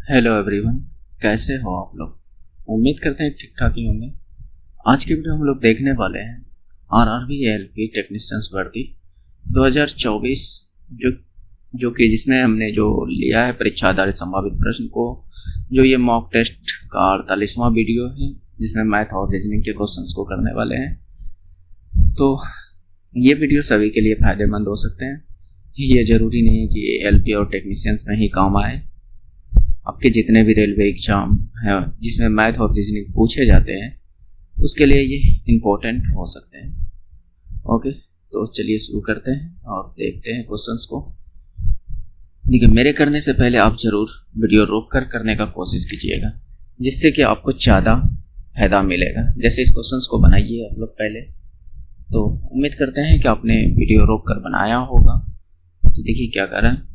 Hello everyone, कैसे हो आप लोग। उम्मीद करते हैं ठीक ठाक ही होंगे। आज की वीडियो हम लोग देखने वाले हैं आरआरबी एएलपी टेक्नीशियंस भर्ती 2024 जो कि जिसमें हमने जो लिया है परीक्षा आधारित संभावित प्रश्न को, जो ये मॉक टेस्ट का 48वां वीडियो है जिसमें मैथ और रीजनिंग के क्वेश्चंस को करने वाले हैं। तो ये वीडियो सभी के लिए फ़ायदेमंद हो सकते हैं। ये ज़रूरी नहीं है कि एएलपी और टेक्नीशियंस में ही काम आए। आपके जितने भी रेलवे एग्जाम हैं जिसमें मैथ और रीजनिंग पूछे जाते हैं उसके लिए ये इम्पोर्टेंट हो सकते हैं। ओके, तो चलिए शुरू करते हैं और देखते हैं क्वेश्चंस को। देखिए, मेरे करने से पहले आप ज़रूर वीडियो रोक कर करने का कोशिश कीजिएगा जिससे कि आपको ज़्यादा फायदा मिलेगा। जैसे इस क्वेश्चंस को बनाइए आप लोग पहले, तो उम्मीद करते हैं कि आपने वीडियो रोक कर बनाया होगा। तो देखिए क्या कर रहे हैं।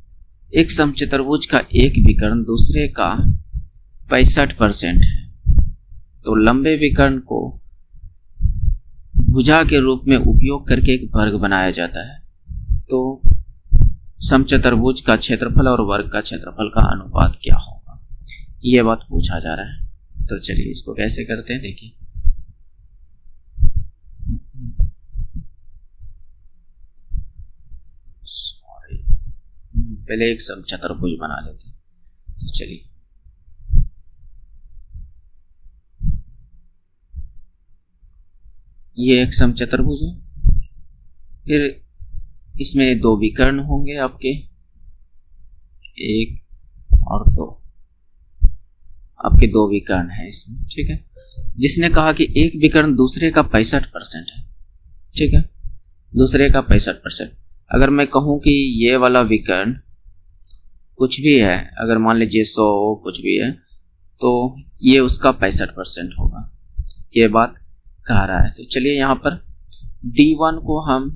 एक समचतुर्भुज का एक विकर्ण दूसरे का 65% है, तो लंबे विकर्ण को भुजा के रूप में उपयोग करके एक वर्ग बनाया जाता है। तो समचतुर्भुज का क्षेत्रफल और वर्ग का क्षेत्रफल का अनुपात क्या होगा, ये बात पूछा जा रहा है। तो चलिए इसको कैसे करते हैं। देखिए, पहले एक समचतुर्भुज बना लेते हैं। तो चलिए, ये एक समचतुर्भुज है। फिर इसमें दो विकर्ण होंगे आपके, एक और दो, आपके दो विकर्ण हैं इसमें, ठीक है। जिसने कहा कि एक विकर्ण दूसरे का 65% है, ठीक है, दूसरे का 65%। अगर मैं कहूं कि ये वाला विकर्ण कुछ भी है, अगर मान लीजिए 100 कुछ भी है, तो ये उसका 65% होगा, ये बात कह रहा है। तो चलिए यहाँ पर D1 को हम,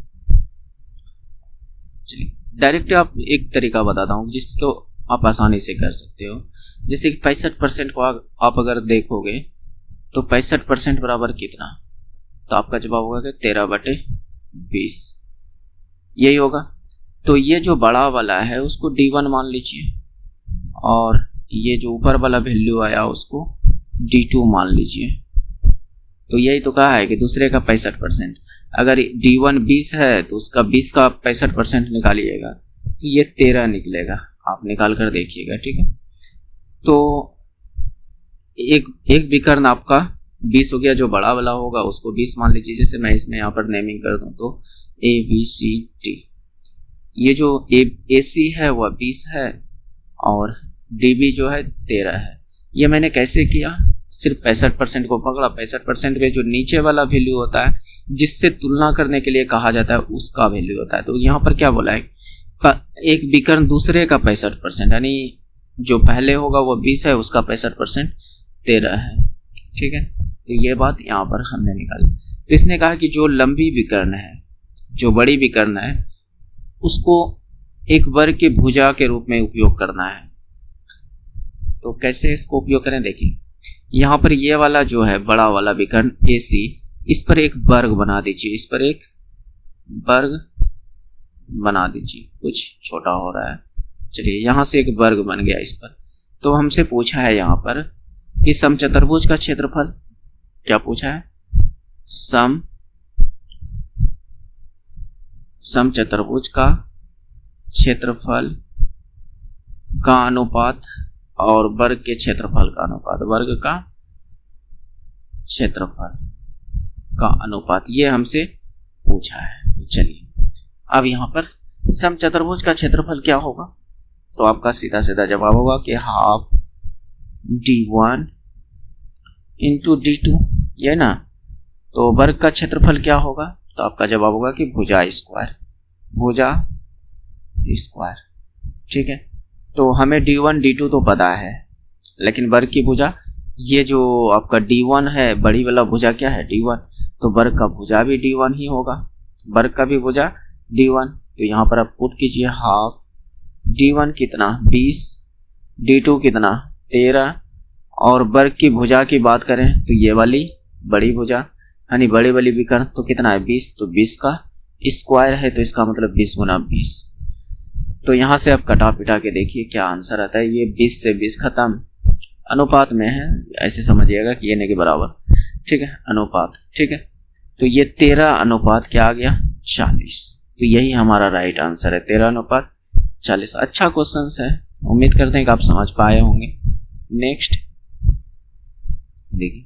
चलिए डायरेक्ट आप एक तरीका बताता हूँ जिसको आप आसानी से कर सकते हो। जैसे कि 65% को आप अगर देखोगे तो 65% बराबर कितना, तो आपका जवाब होगा कि 13/20, यही होगा। तो ये जो बड़ा वाला है उसको D1 मान लीजिए, और ये जो ऊपर वाला वैल्यू आया उसको D2 मान लीजिए। तो यही तो कहा है कि दूसरे का 65%। अगर D1 20 है तो उसका 20 का 65% निकालिएगा तो ये 13 निकलेगा। आप निकाल कर देखिएगा, ठीक है। तो एक विकर्ण आपका 20 हो गया, जो बड़ा वाला होगा उसको 20 मान लीजिए। जैसे मैं इसमें यहाँ पर नेमिंग कर दूँ तो ABCD, ये जो AC है वह 20 है और DB जो है 13 है। ये मैंने कैसे किया, सिर्फ 65% को पकड़ा। 65% में जो नीचे वाला वैल्यू होता है जिससे तुलना करने के लिए कहा जाता है उसका वैल्यू होता है। तो यहाँ पर क्या बोला है, एक विकर्ण दूसरे का 65%, यानी जो पहले होगा वो 20 है, उसका 65% 13 है, ठीक है। तो ये बात यहाँ पर हमने निकाली। तो इसने कहा कि जो लंबी विकर्ण है, जो बड़ी विकर्ण है, उसको एक वर्ग के भुजा के रूप में उपयोग करना है। तो कैसे इसको उपयोग करें, देखिए यहाँ पर ये वाला जो है बड़ा वाला विकर्ण AC, इस पर एक वर्ग बना दीजिए, इस पर एक वर्ग बना दीजिए। कुछ छोटा हो रहा है, चलिए यहाँ से एक वर्ग बन गया इस पर। तो हमसे पूछा है यहाँ पर कि समचतुर्भुज का क्षेत्रफल, क्या पूछा है, समचतुर्भुज का क्षेत्रफल का अनुपात और वर्ग के क्षेत्रफल का अनुपात, वर्ग का क्षेत्रफल का अनुपात, ये हमसे पूछा है। तो चलिए अब यहाँ पर समचतुर्भुज का क्षेत्रफल क्या होगा, तो आपका सीधा सीधा जवाब होगा कि हाफ D1 इंटू D2, ये ना। तो वर्ग का क्षेत्रफल क्या होगा, तो आपका जवाब होगा कि भुजा स्क्वायर, भुजा स्क्वायर, ठीक है। तो हमें D1 D2 तो पता है, लेकिन वर्ग की भुजा, ये जो आपका D1 है, बड़ी वाला भुजा क्या है D1, तो वर्ग का भुजा भी D1 ही होगा, वर्ग का भी भुजा D1। तो यहाँ पर आप पुट कीजिए हाफ D1 कितना 20, D2 कितना 13, और वर्ग की भुजा की बात करें तो ये वाली बड़ी भुजा यानी बड़ी वाली विकर्ण तो कितना है 20, तो 20 का स्क्वायर है, तो इसका मतलब 20 गुना 20। तो यहाँ से आप कटा पिटा के देखिए क्या आंसर आता है। ये 20 से 20 खत्म, अनुपात में है, ऐसे समझिएगा कि ये नहीं के बराबर, ठीक है, अनुपात, ठीक है। तो ये 13 अनुपात क्या आ गया, 40। तो यही हमारा राइट आंसर है, 13 अनुपात 40। अच्छा क्वेश्चन है, उम्मीद करते हैं कि आप समझ पाए होंगे। नेक्स्ट देखिए,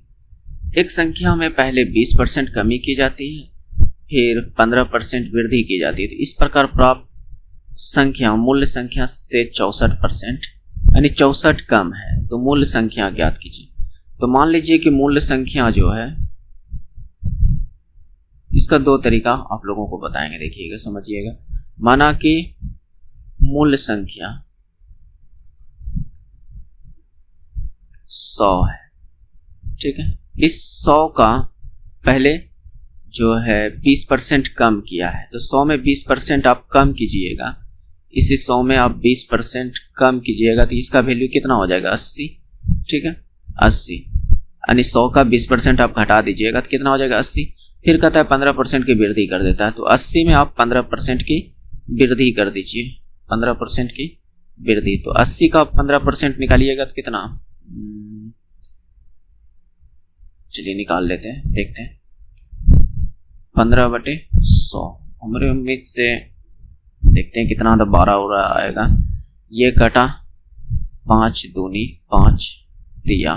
एक संख्या में पहले 20% कमी की जाती है, फिर 15% वृद्धि की जाती है। तो इस प्रकार प्राप्त संख्या मूल्य संख्या से 64% यानी 64 कम है, तो मूल्य संख्या ज्ञात कीजिए। तो मान लीजिए कि मूल्य संख्या जो है, इसका दो तरीका आप लोगों को बताएंगे, देखिएगा समझिएगा। माना कि मूल्य संख्या 100 है, ठीक है। इस 100 का पहले जो है 20% कम किया है, तो 100 में 20% आप कम कीजिएगा, इसी 100 में आप 20% कम कीजिएगा, तो इसका वैल्यू कितना हो जाएगा, 80, ठीक है, 80। यानी 100 का 20% आप घटा दीजिएगा तो कितना हो जाएगा, 80। फिर कहता है 15% की वृद्धि कर देता है, तो 80 में आप 15% की वृद्धि कर दीजिए, 15% की वृद्धि। तो 80 का 15% निकालिएगा तो कितना, चलिए निकाल लेते हैं, देखते हैं। 15/100, हमारे उम्मीद से देखते हैं कितना, तो 12 हो रहा आएगा। ये कटा 5 दूनी 5 दिया,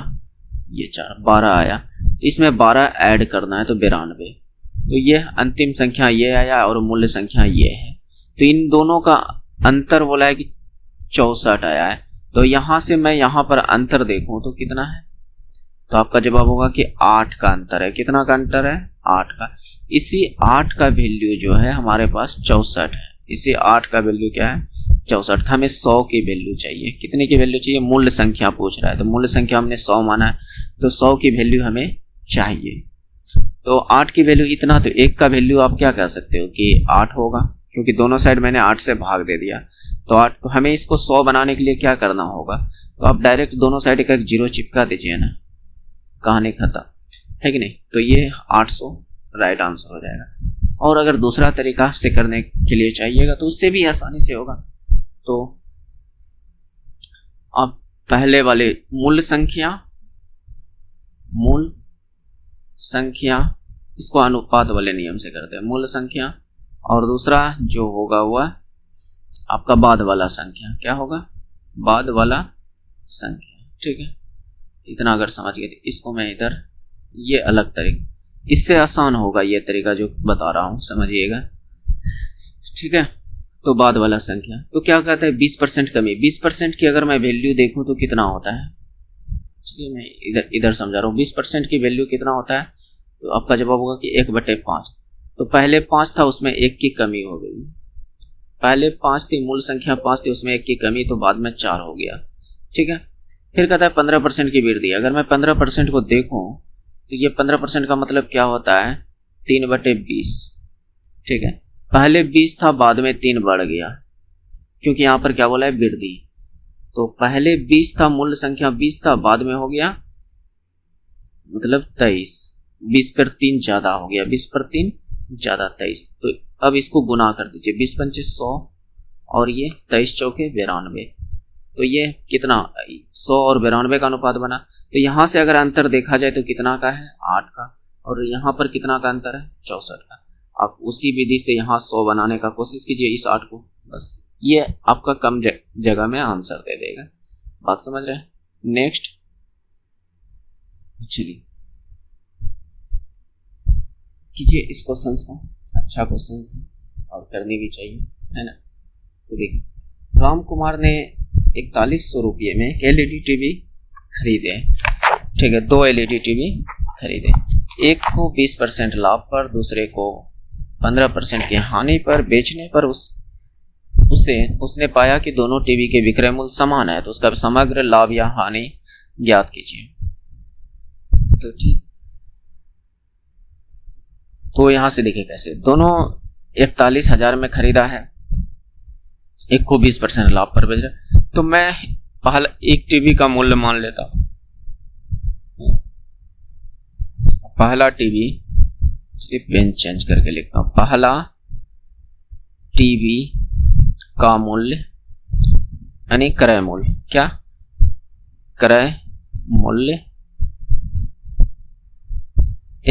ये 4, 12 आया। तो इसमें 12 ऐड करना है, तो 92। तो ये अंतिम संख्या ये आया और मूल्य संख्या ये है। तो इन दोनों का अंतर बोला है कि 64 आया है। तो यहां से मैं यहां पर अंतर देखूं तो कितना है, तो आपका जवाब होगा कि 8 का अंतर है। कितना का अंतर है, 8 का। इसी 8 का वैल्यू जो है हमारे पास 64 है। इसी 8 का वैल्यू क्या है, 64। हमें 100 की वैल्यू चाहिए, कितने की वैल्यू चाहिए, मूल्य संख्या पूछ रहा है। तो मूल्य संख्या हमने 100 माना है, तो 100 की वैल्यू हमें चाहिए। तो 8 की वैल्यू इतना, तो 1 का वैल्यू आप क्या कह सकते हो कि 8 होगा, क्योंकि दोनों साइड मैंने 8 से भाग दे दिया। तो 8, तो हमें इसको 100 बनाने के लिए क्या करना होगा, तो आप डायरेक्ट दोनों साइड एक 0 चिपका दीजिए ना, कहानी खत्म है कि नहीं। तो ये 800 राइट आंसर हो जाएगा। और अगर दूसरा तरीका से करने के लिए चाहिएगा तो उससे भी आसानी से होगा। तो आप पहले वाले मूल संख्या इसको अनुपात वाले नियम से करते हैं, मूल संख्या। और दूसरा जो होगा वह आपका बाद वाला संख्या, क्या होगा, बाद वाला संख्या, ठीक है। इतना अगर समझ गए, इसको मैं इधर, ये अलग तरीका, इससे आसान होगा ये तरीका जो बता रहा हूं, समझिएगा, ठीक है। तो बाद वाला संख्या, तो क्या कहता है 20% कमी। 20% की अगर मैं वैल्यू देखूं तो कितना होता है, चलिए मैं इधर समझा रहा हूँ। 20% की वैल्यू कितना होता है, तो आपका जवाब होगा कि 1/5। तो पहले 5 था, उसमें 1 की कमी हो गई। पहले 5 थी, मूल संख्या 5 थी, उसमें 1 की कमी, तो बाद में 4 हो गया, ठीक है। फिर कहता है 15% की वृद्धि। अगर मैं 15% को देखूं तो ये 15% का मतलब क्या होता है, 3/20, ठीक है। पहले 20 था, बाद में 3 बढ़ गया, क्योंकि यहां पर क्या बोला है, वृद्धि। तो पहले 20 था, मूल संख्या 20 था, बाद में हो गया मतलब 23, 20 पर 3 ज्यादा हो गया, 20 पर 3 ज्यादा 23। तो अब इसको गुना कर दीजिए, 20 पंचे 100 और ये 23 चौके 92। तो ये कितना, 100 और 92 का अनुपात बना। तो यहां से अगर अंतर देखा जाए तो कितना का है, 8 का, और यहां पर कितना का अंतर है, 64 का। आप उसी विधि से यहाँ 100 बनाने का कोशिश कीजिए इस 8 को, बस ये आपका कम जगह में आंसर दे देगा। बात समझ रहे हैं। नेक्स्ट चलिए कीजिए इस क्वेश्चन को, अच्छा क्वेश्चन है और करनी भी चाहिए, है ना। तो देखिए, राम कुमार ने 4100 रुपये में एक एलईडी टीवी खरीदे, ठीक है, 2 एलईडी टीवी खरीदे। एक को 20% लाभ पर, दूसरे को 15% की हानि पर बेचने पर उसने पाया कि दोनों टीवी के विक्रय मूल्य समान है। तो उसका समग्र लाभ या हानि ज्ञात कीजिए। तो ठीक, तो यहां से देखिए कैसे, दोनों 41,000 में खरीदा है, एक को 20% लाभ पर बेच रहा। तो मैं पहला एक टीवी का मूल्य मान लेता हूं, पहला टीवी, चलिए पेन चेंज करके लिखता हूं, पहला टीवी का मूल्य यानी क्रय मूल्य, क्या क्रय मूल्य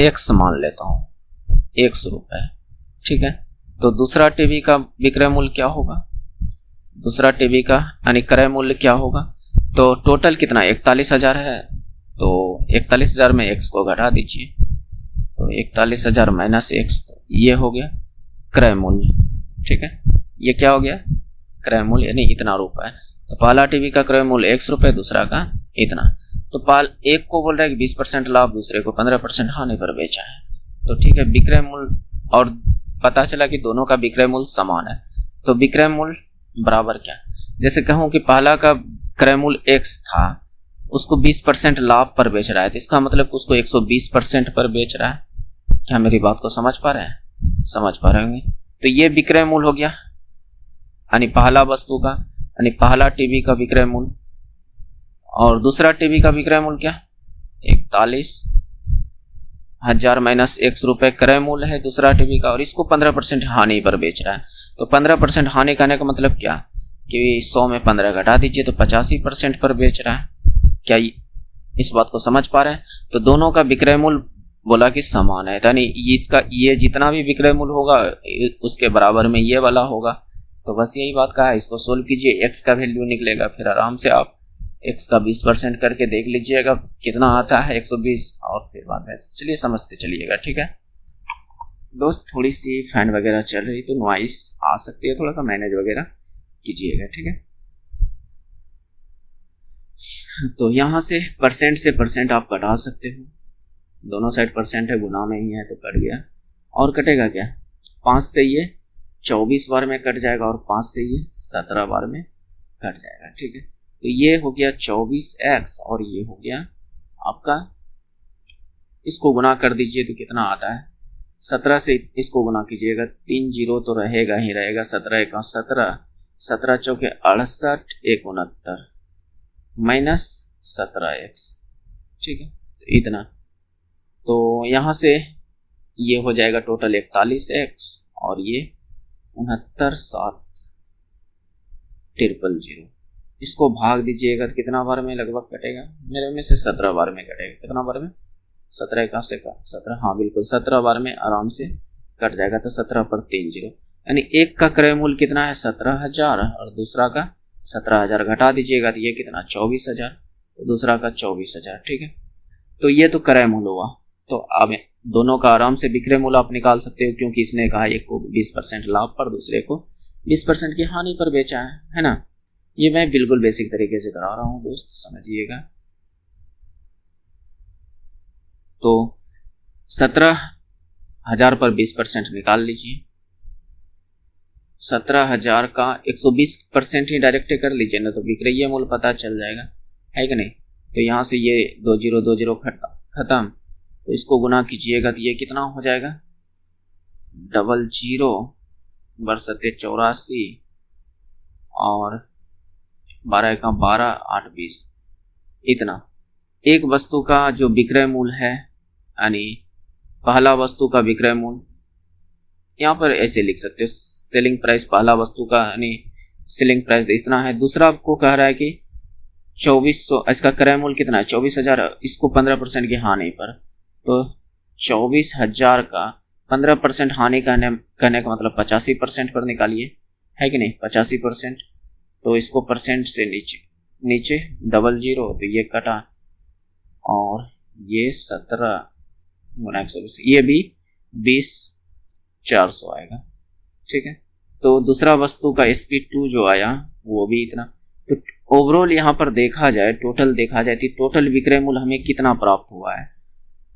x मान लेता हूं, 100 रुपए, ठीक है। तो दूसरा टीवी का विक्रय मूल्य क्या होगा, दूसरा टीवी का यानी क्रय मूल्य क्या होगा, तो टोटल कितना 41,000 है, तो 41,000 में x को घटा दीजिए, तो 41,000 माइनस x, तो ये हो गया क्रय मूल्य, ठीक है। ये क्या हो गया क्रय मूल्य, यानी इतना रुपए। तो पहला टीवी का क्रय मूल्य 100 रुपए, दूसरा का इतना। तो एक को बोल रहा है कि 20% लाभ, दूसरे को 15% हानि पर बेचा है, तो ठीक है। विक्रय मूल्य, और पता चला कि दोनों का विक्रय मूल्य समान है, तो विक्रय मूल्य बराबर क्या, जैसे कहूं कि पहला का क्रय मूल्य x था, उसको 20% लाभ पर बेच रहा है, तो इसका मतलब उसको 120% पर बेच रहा है। क्या मेरी बात को समझ पा रहे हैं, समझ पा रहे होंगे। तो ये विक्रय मूल्य हो गया, यानी पहला वस्तु का, यानी पहला टीवी का विक्रय मूल्य, और दूसरा टीवी का विक्रय मूल्य क्या 41,000 माइनस 100 रुपए क्रय मूल्य है दूसरा टीवी का, और इसको 15% हानि पर बेच रहा है। तो 15% हानि करने का मतलब क्या कि 100 में 15 घटा दीजिए, तो 85% पर बेच रहा है। क्या इस बात को समझ पा रहे हैं। तो दोनों का विक्रय मूल्य बोला कि समान है, यानी इसका ये जितना भी विक्रय मूल्य होगा उसके बराबर में ये वाला होगा। तो बस यही बात कहा है, इसको सोल्व कीजिए, x का वैल्यू निकलेगा, फिर आराम से आप x का 20% करके देख लीजिएगा कितना आता है 120, और फिर बाद में चलिए समझते चलिएगा, ठीक है दोस्त। थोड़ी सी फैन वगैरह चल रही तो नॉइस आ सकती है, थोड़ा सा मैनेज वगैरह कीजिएगा, ठीक है। तो यहाँ से परसेंट आप कटा सकते हो, दोनों साइड परसेंट है, गुना में ही है तो कट गया, और कटेगा क्या 5 से ये 24 बार में कट जाएगा, और 5 से ये 17 बार में कट जाएगा, ठीक है। तो ये हो गया 24x, और ये हो गया आपका, इसको गुना कर दीजिए तो कितना आता है 17 से इसको गुना कीजिएगा, 3 जीरो तो रहेगा ही रहेगा, 17 का 17, 17 चौके 68, 1 69 माइनस 17x, ठीक है। तो इतना, तो यहाँ से ये हो जाएगा टोटल 41x, और ये 69,700, इसको भाग दीजिएगा तो कितना बार में लगभग कटेगा, मेरे में से 17 बार में कटेगा। कितना बार में 17 का से 17, हाँ बिल्कुल 17 बार में आराम से कट जाएगा। तो 17 पर 3 जीरो, यानी एक का क्रय मूल्य कितना है 17,000, और दूसरा का 17,000 घटा दीजिएगा तो ये कितना 24,000, तो दूसरा का 24,000, ठीक है। तो ये तो क्रय मूल्य हुआ। तो अब दोनों का आराम से विक्रय मूल्य आप निकाल सकते हो, क्योंकि इसने कहा एक को 20% लाभ पर, दूसरे को 20% की हानि पर बेचा है ना। ये मैं बिल्कुल बेसिक तरीके से करा रहा हूं दोस्त, समझिएगा। तो 17,000 पर 20% निकाल लीजिए, 17,000 का 120% ही डायरेक्ट कर लीजिए ना, तो विक्रय मूल्य पता चल जाएगा, है कि नहीं। तो यहाँ से ये 2 जीरो खत्म, तो इसको गुना कीजिएगा तो ये कितना हो जाएगा 00 बरसते 84, और 12 का 12, 8 20, इतना। एक वस्तु का जो विक्रय मूल्य है, यानी पहला वस्तु का विक्रय मूल्य, यहाँ पर ऐसे लिख सकते हो, सेलिंग प्राइस पहला वस्तु का, यानी सेलिंग प्राइस इतना है। दूसरा आपको कह रहा है कि 2400, इसका क्रय मूल्य कितना है 24,000, इसको 15% की हानि पर, तो 24,000 का 15% हानि कहने का मतलब 85% पर निकालिए, है कि नहीं 85%। तो इसको परसेंट से नीचे 00, तो ये कटा, और ये 17 गुना 120, ये भी 20,400 आएगा, ठीक है। तो दूसरा वस्तु का SP2 जो आया वो भी इतना। तो ओवरऑल यहाँ पर देखा जाए, टोटल देखा जाए तो टोटल विक्रय मूल्य हमें कितना प्राप्त हुआ है।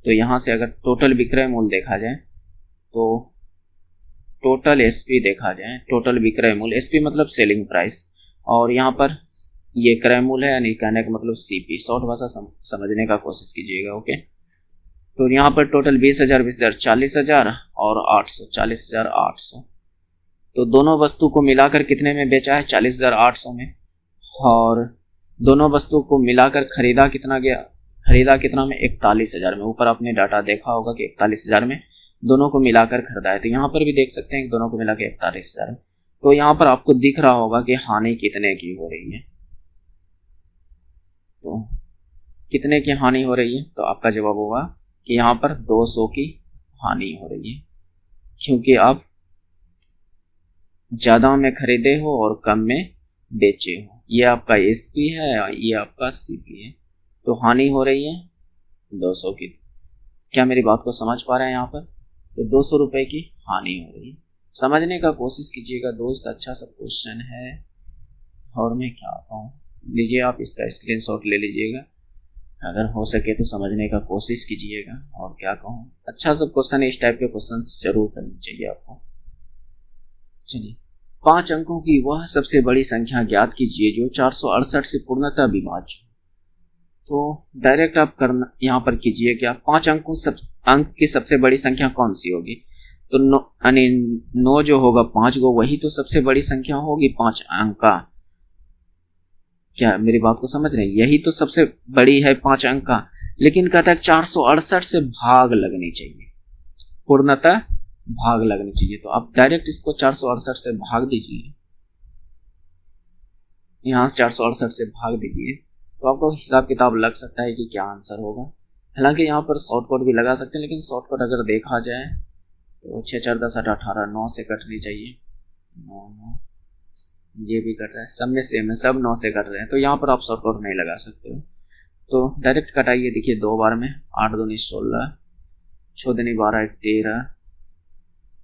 तो यहाँ से अगर टोटल विक्रय मूल्य देखा जाए, तो टोटल SP देखा जाए, टोटल विक्रय मूल्य, SP मतलब सेलिंग प्राइस, और यहाँ पर ये क्रय मूल्य है, यानी कहने का मतलब CP, शॉर्ट भाषा समझने का कोशिश कीजिएगा, ओके। तो यहाँ पर टोटल 20,000 20,000 40,000, और 800 40,800। तो दोनों वस्तु को मिलाकर कितने में बेचा है 40,800 में, और दोनों वस्तु को मिलाकर खरीदा कितना गया, खरीदा कितना में 41,000 में। ऊपर आपने डाटा देखा होगा कि 41,000 में दोनों को मिलाकर खरीदा है, तो यहाँ पर भी देख सकते हैं कि दोनों को मिला के 41,000। तो यहाँ पर आपको दिख रहा होगा कि हानि कितने की हो रही है। तो कितने की हानि हो रही है, तो आपका जवाब होगा कि यहाँ पर 200 की हानि हो रही है, क्योंकि आप ज़्यादा में खरीदे हो और कम में बेचे हो। ये आपका एसपी है, ये आपका सीपी है, तो हानि हो रही है 200 की। क्या मेरी बात को समझ पा रहे हैं यहाँ पर? तो 200 रुपये की हानि हो रही है। समझने का कोशिश कीजिएगा दोस्त, अच्छा सा क्वेश्चन है। और मैं क्या कहूँ, लीजिए आप इसका स्क्रीनशॉट ले लीजिएगा, अगर हो सके तो समझने का कोशिश कीजिएगा। और क्या कहूँ, अच्छा सा क्वेश्चन, इस टाइप के क्वेश्चन जरूर करने चाहिए आपको। चलिए, 5 अंकों की वह सबसे बड़ी संख्या ज्ञात कीजिए जो 468 से पूर्णतः विभाज्य। तो डायरेक्ट आप करना यहाँ पर कीजिए क्या, 5 अंक की सबसे बड़ी संख्या कौन सी होगी? तो 9 जो होगा 5 गो, वही तो सबसे बड़ी संख्या होगी 5 अंक का। क्या मेरी बात को समझ रहे हैं? यही तो सबसे बड़ी है 5 अंक का, लेकिन कहता है 468 से भाग लगनी चाहिए, पूर्णतः भाग लगनी चाहिए। तो आप डायरेक्ट इसको 468 से भाग दीजिए, यहाँ 468 से भाग दीजिए, तो आपको हिसाब किताब लग सकता है कि क्या आंसर होगा। हालांकि यहाँ पर शॉर्टकट भी लगा सकते हैं, लेकिन शॉर्टकट अगर देखा जाए तो 6 4 10 8 18 9 से कटनी चाहिए। 9 9 ये भी कट रहा है, सब में सेम है, सब 9 से कट रहे हैं, तो यहाँ पर आप शॉर्टकट नहीं लगा सकते हो। तो डायरेक्ट कटाइए, देखिए 2 बार में 8 दूनी 16, 6 दूनी 12 13,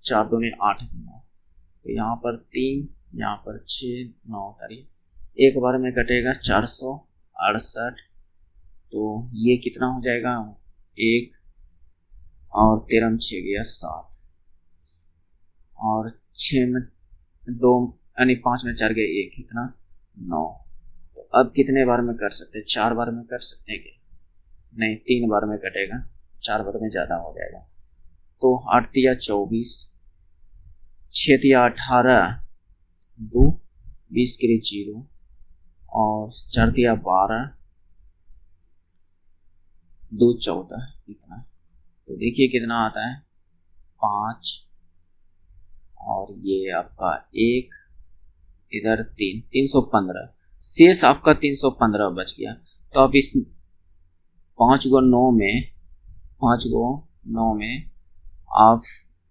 4 दूनी 8 9, तो यहाँ पर 3, यहाँ पर 6 9 करिए, एक बार में कटेगा 468, तो ये कितना हो जाएगा 1 और 13 6 गया 7, और 6 में 2 यानी 5 में 4 गए 1, कितना 9। तो अब कितने बार में कर सकते हैं? 4 बार में कर सकते हैं क्या? नहीं, 3 बार में कटेगा, 4 बार में ज़्यादा हो जाएगा। तो 8 तिया 24, 6 तिया 18, 2 20 के लिए 0, और 4 तिया 12, 2 14, कितना? तो देखिए कितना आता है 5, और ये आपका 1, इधर 3, 315, शेष आपका 315 बच गया। तो आप इस 5 गो 9 में आप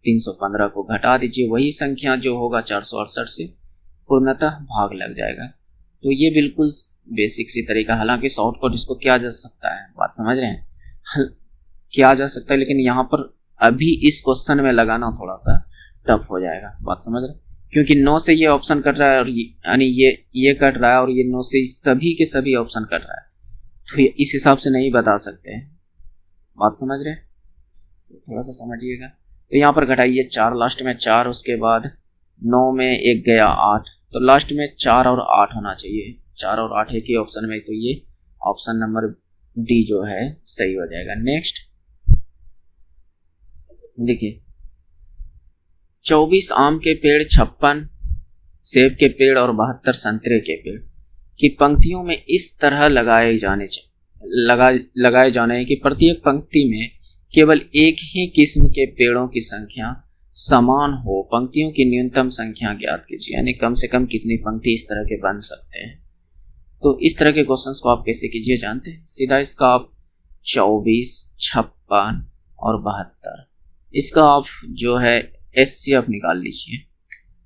315 को घटा दीजिए, वही संख्या जो होगा 468 से पूर्णतः भाग लग जाएगा। तो ये बिल्कुल बेसिक सी तरीका, हालांकि शॉर्टकट इसको किया जा सकता है, बात समझ रहे हैं, किया जा सकता है, लेकिन यहाँ पर अभी इस क्वेश्चन में लगाना थोड़ा सा टफ हो जाएगा, बात समझ रहे हैं, क्योंकि 9 से ये ऑप्शन कट रहा है, और यानी ये कट रहा है, और ये 9 से सभी के सभी ऑप्शन कट रहा है, तो इस हिसाब से नहीं बता सकते हैं, बात समझ रहे हैं, तो थोड़ा सा समझिएगा। तो यहाँ पर घटाइए 4, लास्ट में 4, उसके बाद 9 में 1 गया 8, तो लास्ट में 4 और 8 होना चाहिए, 4 और 8 एक ही ऑप्शन में, तो ये ऑप्शन नंबर डी जो है सही हो जाएगा। नेक्स्ट देखिए, 24 आम के पेड़, 56 सेब के पेड़ और 72 संतरे के पेड़ की पंक्तियों में इस तरह लगाए जाने कि प्रत्येक पंक्ति में केवल एक ही किस्म के पेड़ों की संख्या समान हो। पंक्तियों की न्यूनतम संख्या ज्ञात कीजिए, यानी कम से कम कितनी पंक्ति इस तरह के बन सकते हैं। तो इस तरह के क्वेश्चंस को आप कैसे कीजिए जानते हैं? सीधा इसका आप 24, 56 और 72, इसका आप जो है एचसीएफ निकाल लीजिए।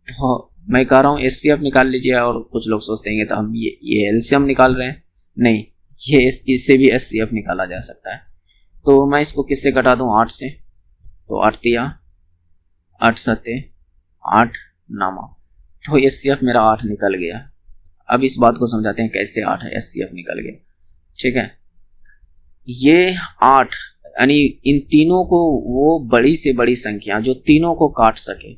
तो मैं कह रहा हूँ एचसीएफ निकाल लीजिए, और कुछ लोग सोचते हैं तो हम ये एलसीएम निकाल रहे हैं, नहीं, ये इससे भी एचसीएफ निकाला जा सकता है। तो मैं इसको किससे घटा दूं? 8 से, तो 8 तिया 8 सते 8 नामा, तो एचसीएफ मेरा 8 निकल गया। अब इस बात को समझाते हैं कैसे 8 एचसीएफ निकल गया, ठीक है। ये 8 यानी इन तीनों को, वो बड़ी से बड़ी संख्या जो तीनों को काट सके,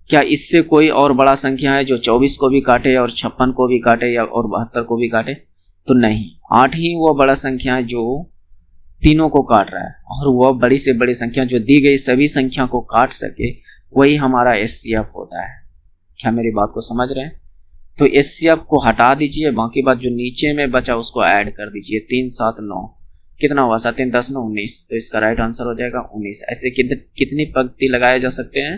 क्या इससे कोई और बड़ा संख्या है जो 24 को भी काटे और 56 को भी काटे या और 72 को भी काटे? तो नहीं, 8 ही वो बड़ा संख्या है जो तीनों को काट रहा है, और वह बड़ी से बड़ी संख्या जो दी गई सभी संख्या को काट सके, वही हमारा एचसीएफ होता है। क्या मेरी बात को समझ रहे हैं? तो एचसीएफ को हटा दीजिए, बाकी बात जो नीचे में बचा उसको ऐड कर दीजिए। 3 7 9, कितना हुआ? 7 3 10 9 19, तो इसका राइट आंसर हो जाएगा 19। ऐसे कितनी पंक्ति लगाए जा सकते हैं?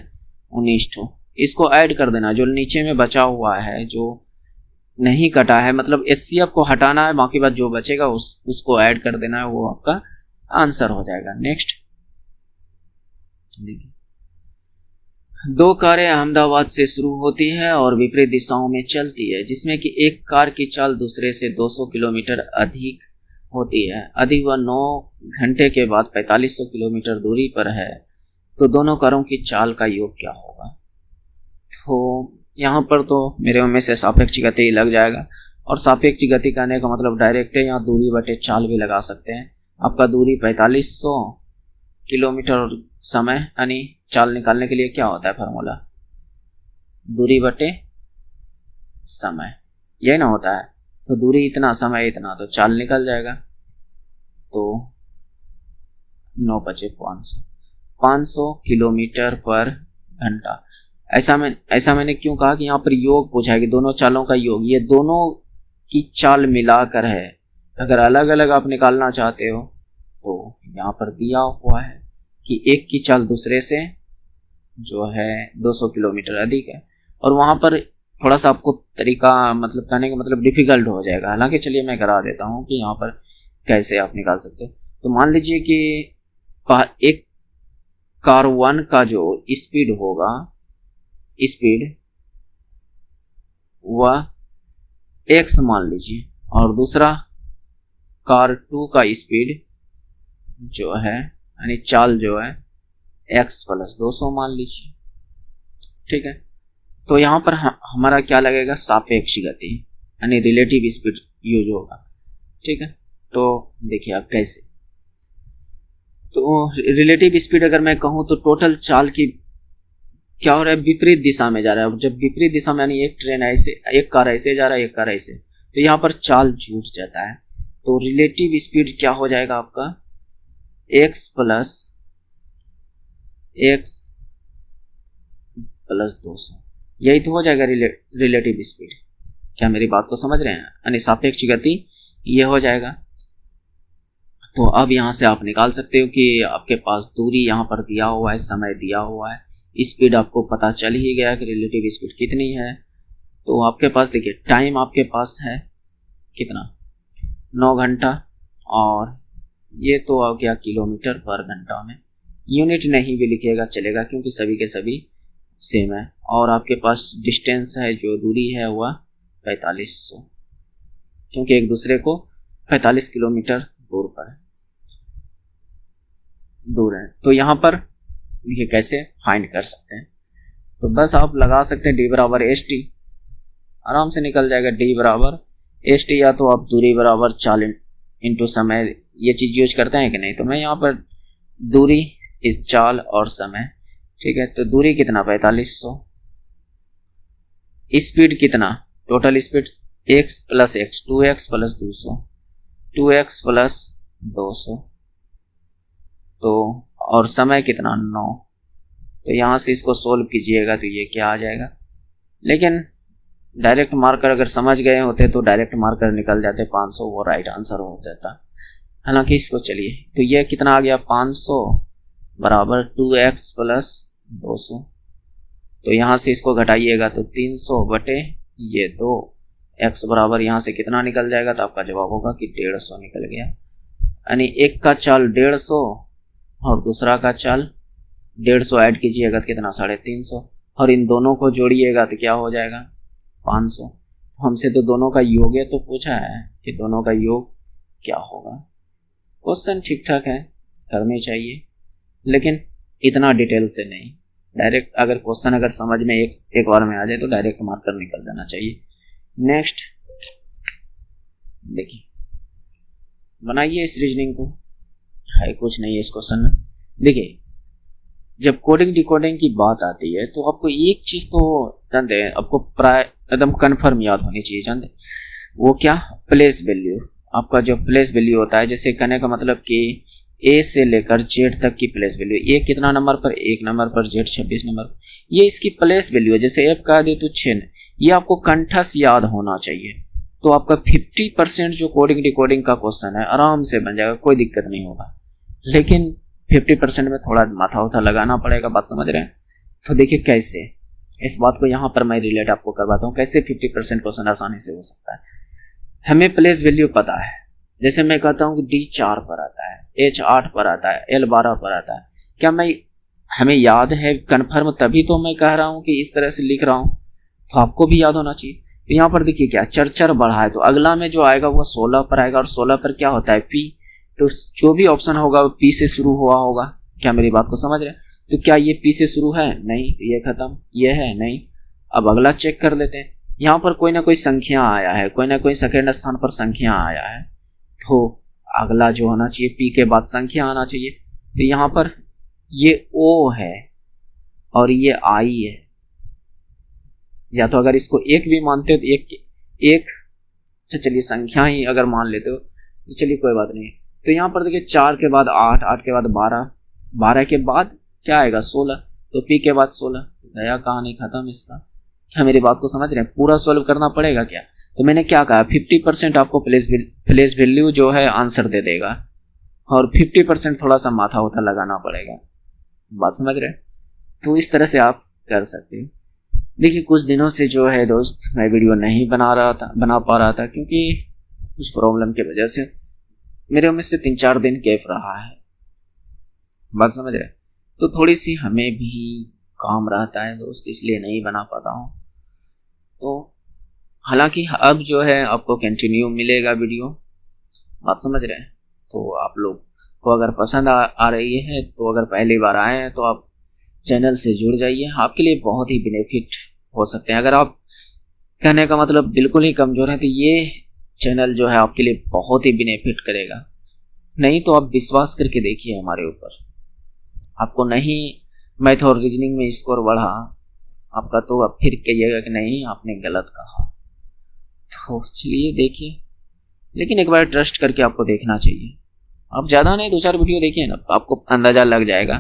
19 ठो। इसको ऐड कर देना, जो नीचे में बचा हुआ है, जो नहीं कटा है, मतलब एचसीएफ को हटाना है, बाकी बात जो बचेगा उसको ऐड कर देना है, वो आपका आंसर हो जाएगा। नेक्स्ट देखिए, 2 कारें अहमदाबाद से शुरू होती है और विपरीत दिशाओं में चलती है, जिसमें कि एक कार की चाल दूसरे से 200 किलोमीटर अधिक होती है। यदि वह 9 घंटे के बाद 4500 किलोमीटर दूरी पर है तो दोनों कारों की चाल का योग क्या होगा। तो यहाँ पर तो मेरे में से सापेक्ष गति लग जाएगा, और सापेक्ष गति करने का मतलब डायरेक्ट है, यहाँ दूरी बटे चाल भी लगा सकते हैं। आपका दूरी 4500 किलोमीटर और समय यानी चाल निकालने के लिए क्या होता है फार्मूला, दूरी बटे समय, यही ना होता है। तो दूरी इतना, समय इतना, तो चाल निकल जाएगा। तो 9 बचे 500 किलोमीटर पर घंटा। ऐसा मैंने क्यों कहा कि यहाँ पर योग पूछा है कि दोनों चालों का योग, ये दोनों की चाल मिलाकर है। अगर अलग अलग आप निकालना चाहते हो तो यहाँ पर दिया हुआ है कि एक की चाल दूसरे से जो है 200 किलोमीटर अधिक है, और वहाँ पर थोड़ा सा आपको तरीका मतलब कहने का मतलब डिफिकल्ट हो जाएगा। हालांकि चलिए मैं करा देता हूँ कि यहाँ पर कैसे आप निकाल सकते हो। तो मान लीजिए कि एक कार 1 का जो स्पीड होगा, स्पीड वह x मान लीजिए, और दूसरा कार 2 का स्पीड जो है यानी चाल जो है x + 200 मान लीजिए, ठीक है। तो यहाँ पर हमारा क्या लगेगा, सापेक्ष गति यानी रिलेटिव स्पीड यूज होगा, ठीक है। तो देखिए आप कैसे, तो रिलेटिव स्पीड अगर मैं कहूँ तो टोटल चाल की क्या हो रहा है, विपरीत दिशा में जा रहा है। जब विपरीत दिशा में यानी एक ट्रेन ऐसे, एक कार ऐसे जा रहा है, एक कार ऐसे, तो यहाँ पर चाल जुट जाता है। तो रिलेटिव स्पीड क्या हो जाएगा आपका, x + 200, यही तो हो जाएगा रिलेटिव स्पीड। क्या मेरी बात को समझ रहे हैं, यानी सापेक्ष गति ये हो जाएगा। तो अब यहाँ से आप निकाल सकते हो कि आपके पास दूरी यहाँ पर दिया हुआ है, समय दिया हुआ है, स्पीड आपको पता चल ही गया कि रिलेटिव स्पीड कितनी है। तो आपके पास देखिए टाइम आपके पास है कितना, 9 घंटा, और ये तो आ गया किलोमीटर पर घंटा में। यूनिट नहीं भी लिखिएगा चलेगा क्योंकि सभी के सभी सेम है। और आपके पास डिस्टेंस है, जो दूरी है वह 4500, क्योंकि एक दूसरे को 45 किलोमीटर दूर है। तो यहाँ पर ये कैसे फाइंड कर सकते हैं, तो बस आप लगा सकते हैं d बराबर st, आराम से निकल जाएगा d बराबर st, या तो आप दूरी बराबर चाल इंटू समय, ये चीज यूज करते हैं कि नहीं। तो मैं यहाँ पर दूरी इस चाल और समय, ठीक है। तो दूरी कितना 4500, स्पीड कितना, total speed x + x 2x + 200, 2x + 200, तो और समय कितना 9। तो यहाँ से इसको सोल्व कीजिएगा तो ये क्या आ जाएगा। लेकिन डायरेक्ट मार्कर अगर समझ गए होते तो डायरेक्ट मार्कर निकल जाते 500, वो राइट आंसर हो जाता। हालांकि इसको चलिए, तो ये कितना आ गया 500 बराबर 2x + 200, तो यहाँ से इसको घटाइएगा तो 300 बटे ये 2, x बराबर यहाँ से कितना निकल जाएगा, तो आपका जवाब होगा कि 150 निकल गया। यानी एक का चाल 150 और दूसरा का चाल 150 ऐड कीजिएगा तो कितना 350, और इन दोनों को जोड़िएगा तो क्या हो जाएगा 500। हमसे तो दोनों का योग है तो पूछा है कि दोनों का योग क्या होगा। क्वेश्चन ठीक ठाक है, करने चाहिए, लेकिन इतना डिटेल से नहीं। डायरेक्ट अगर क्वेश्चन अगर समझ में एक बार में आ जाए तो डायरेक्ट मार्कर निकल जाना चाहिए। नेक्स्ट देखिए, बनाइए इस रीजनिंग को, है कुछ नहीं है इस क्वेश्चन में। देखिए, जब कोडिंग डिकोडिंग की बात आती है तो आपको एक चीज तो जानते हैं, आपको प्राय एकदम कन्फर्म याद होनी चाहिए, जानते वो क्या, प्लेस वैल्यू। आपका जो प्लेस वैल्यू होता है, जैसे कहने का मतलब कि ए से लेकर जेड तक की प्लेस वैल्यू, ए कितना नंबर पर, 1 नंबर पर, जेड 26 नंबर, ये इसकी प्लेस वैल्यू है। जैसे एफ का दे तो 6, ये आपको कंठस्थ याद होना चाहिए। तो आपका 50% जो कोडिंग डिकोडिंग का क्वेश्चन है आराम से बन जाएगा, कोई दिक्कत नहीं होगा। लेकिन 50% में थोड़ा माथा उथा लगाना पड़ेगा, बात समझ रहे हैं। तो देखिए कैसे, इस बात को यहाँ पर मैं रिलेट आपको करवाता हूँ कैसे 50% क्वेश्चन आसानी से हो सकता है। हमें प्लेस वैल्यू पता है, जैसे मैं कहता हूँ कि D4 पर आता है, H8 पर आता है, L12 पर आता है, क्या मैं हमें याद है कन्फर्म, तभी तो मैं कह रहा हूँ कि इस तरह से लिख रहा हूँ, तो आपको भी याद होना चाहिए। तो यहाँ पर देखिए क्या चर बढ़ा है, तो अगला में जो आएगा वो 16 पर आएगा, और 16 पर क्या होता है P, तो जो भी ऑप्शन होगा वो P से शुरू हुआ होगा। क्या मेरी बात को समझ रहे हैं? तो क्या ये P से शुरू है? नहीं, तो ये खत्म, ये है नहीं। अब अगला चेक कर लेते हैं, यहाँ पर कोई ना कोई संख्या आया है, कोई ना कोई सेकेंड स्थान पर संख्या आया है, तो अगला जो होना चाहिए P के बाद संख्या आना चाहिए। तो यहाँ पर ये O है और ये I है, या तो अगर इसको एक भी मानते हो तो एक अच्छा चलिए संख्या ही अगर मान लेते हो तो चलिए कोई बात नहीं। तो यहाँ पर देखिए 4 के बाद 8, 8 के बाद 12, 12 के बाद क्या आएगा 16, तो P के बाद 16, तो गया कहानी खत्म इसका। क्या मेरी बात को समझ रहे हैं? पूरा सॉल्व करना पड़ेगा क्या? तो मैंने क्या कहा 50% आपको प्लेस वैल्यू जो है आंसर दे देगा, और 50% थोड़ा सा माथा उठा लगाना पड़ेगा। बात समझ रहे हैं? तो इस तरह से आप कर सकते हो। देखिए कुछ दिनों से जो है दोस्त मैं वीडियो नहीं बना पा रहा था, क्योंकि उस प्रॉब्लम की वजह से मेरे में से 3-4 दिन गैप रहा है। बात समझ रहे? तो थोड़ी सी हमें भी काम रहता है दोस्त, इसलिए नहीं बना पाता हूँ। तो हालांकि अब जो है आपको कंटिन्यू मिलेगा वीडियो। बात समझ रहे हैं? तो आप लोग को अगर पसंद आ रही है, तो अगर पहली बार आए हैं तो आप चैनल से जुड़ जाइए, आपके लिए बहुत ही बेनिफिट हो सकते हैं। अगर आप कहने का मतलब बिल्कुल ही कमज़ोर हैं तो ये चैनल जो है आपके लिए बहुत ही बेनिफिट करेगा। नहीं तो आप विश्वास करके देखिए हमारे ऊपर, आपको नहीं मैथ और रीजनिंग में स्कोर बढ़ा आपका, तो अब फिर कहिएगा कि नहीं आपने गलत कहा। तो चलिए देखिए, लेकिन एक बार ट्रस्ट करके आपको देखना चाहिए। आप ज़्यादा नहीं 2-4 वीडियो देखिए ना, आपको अंदाज़ा लग जाएगा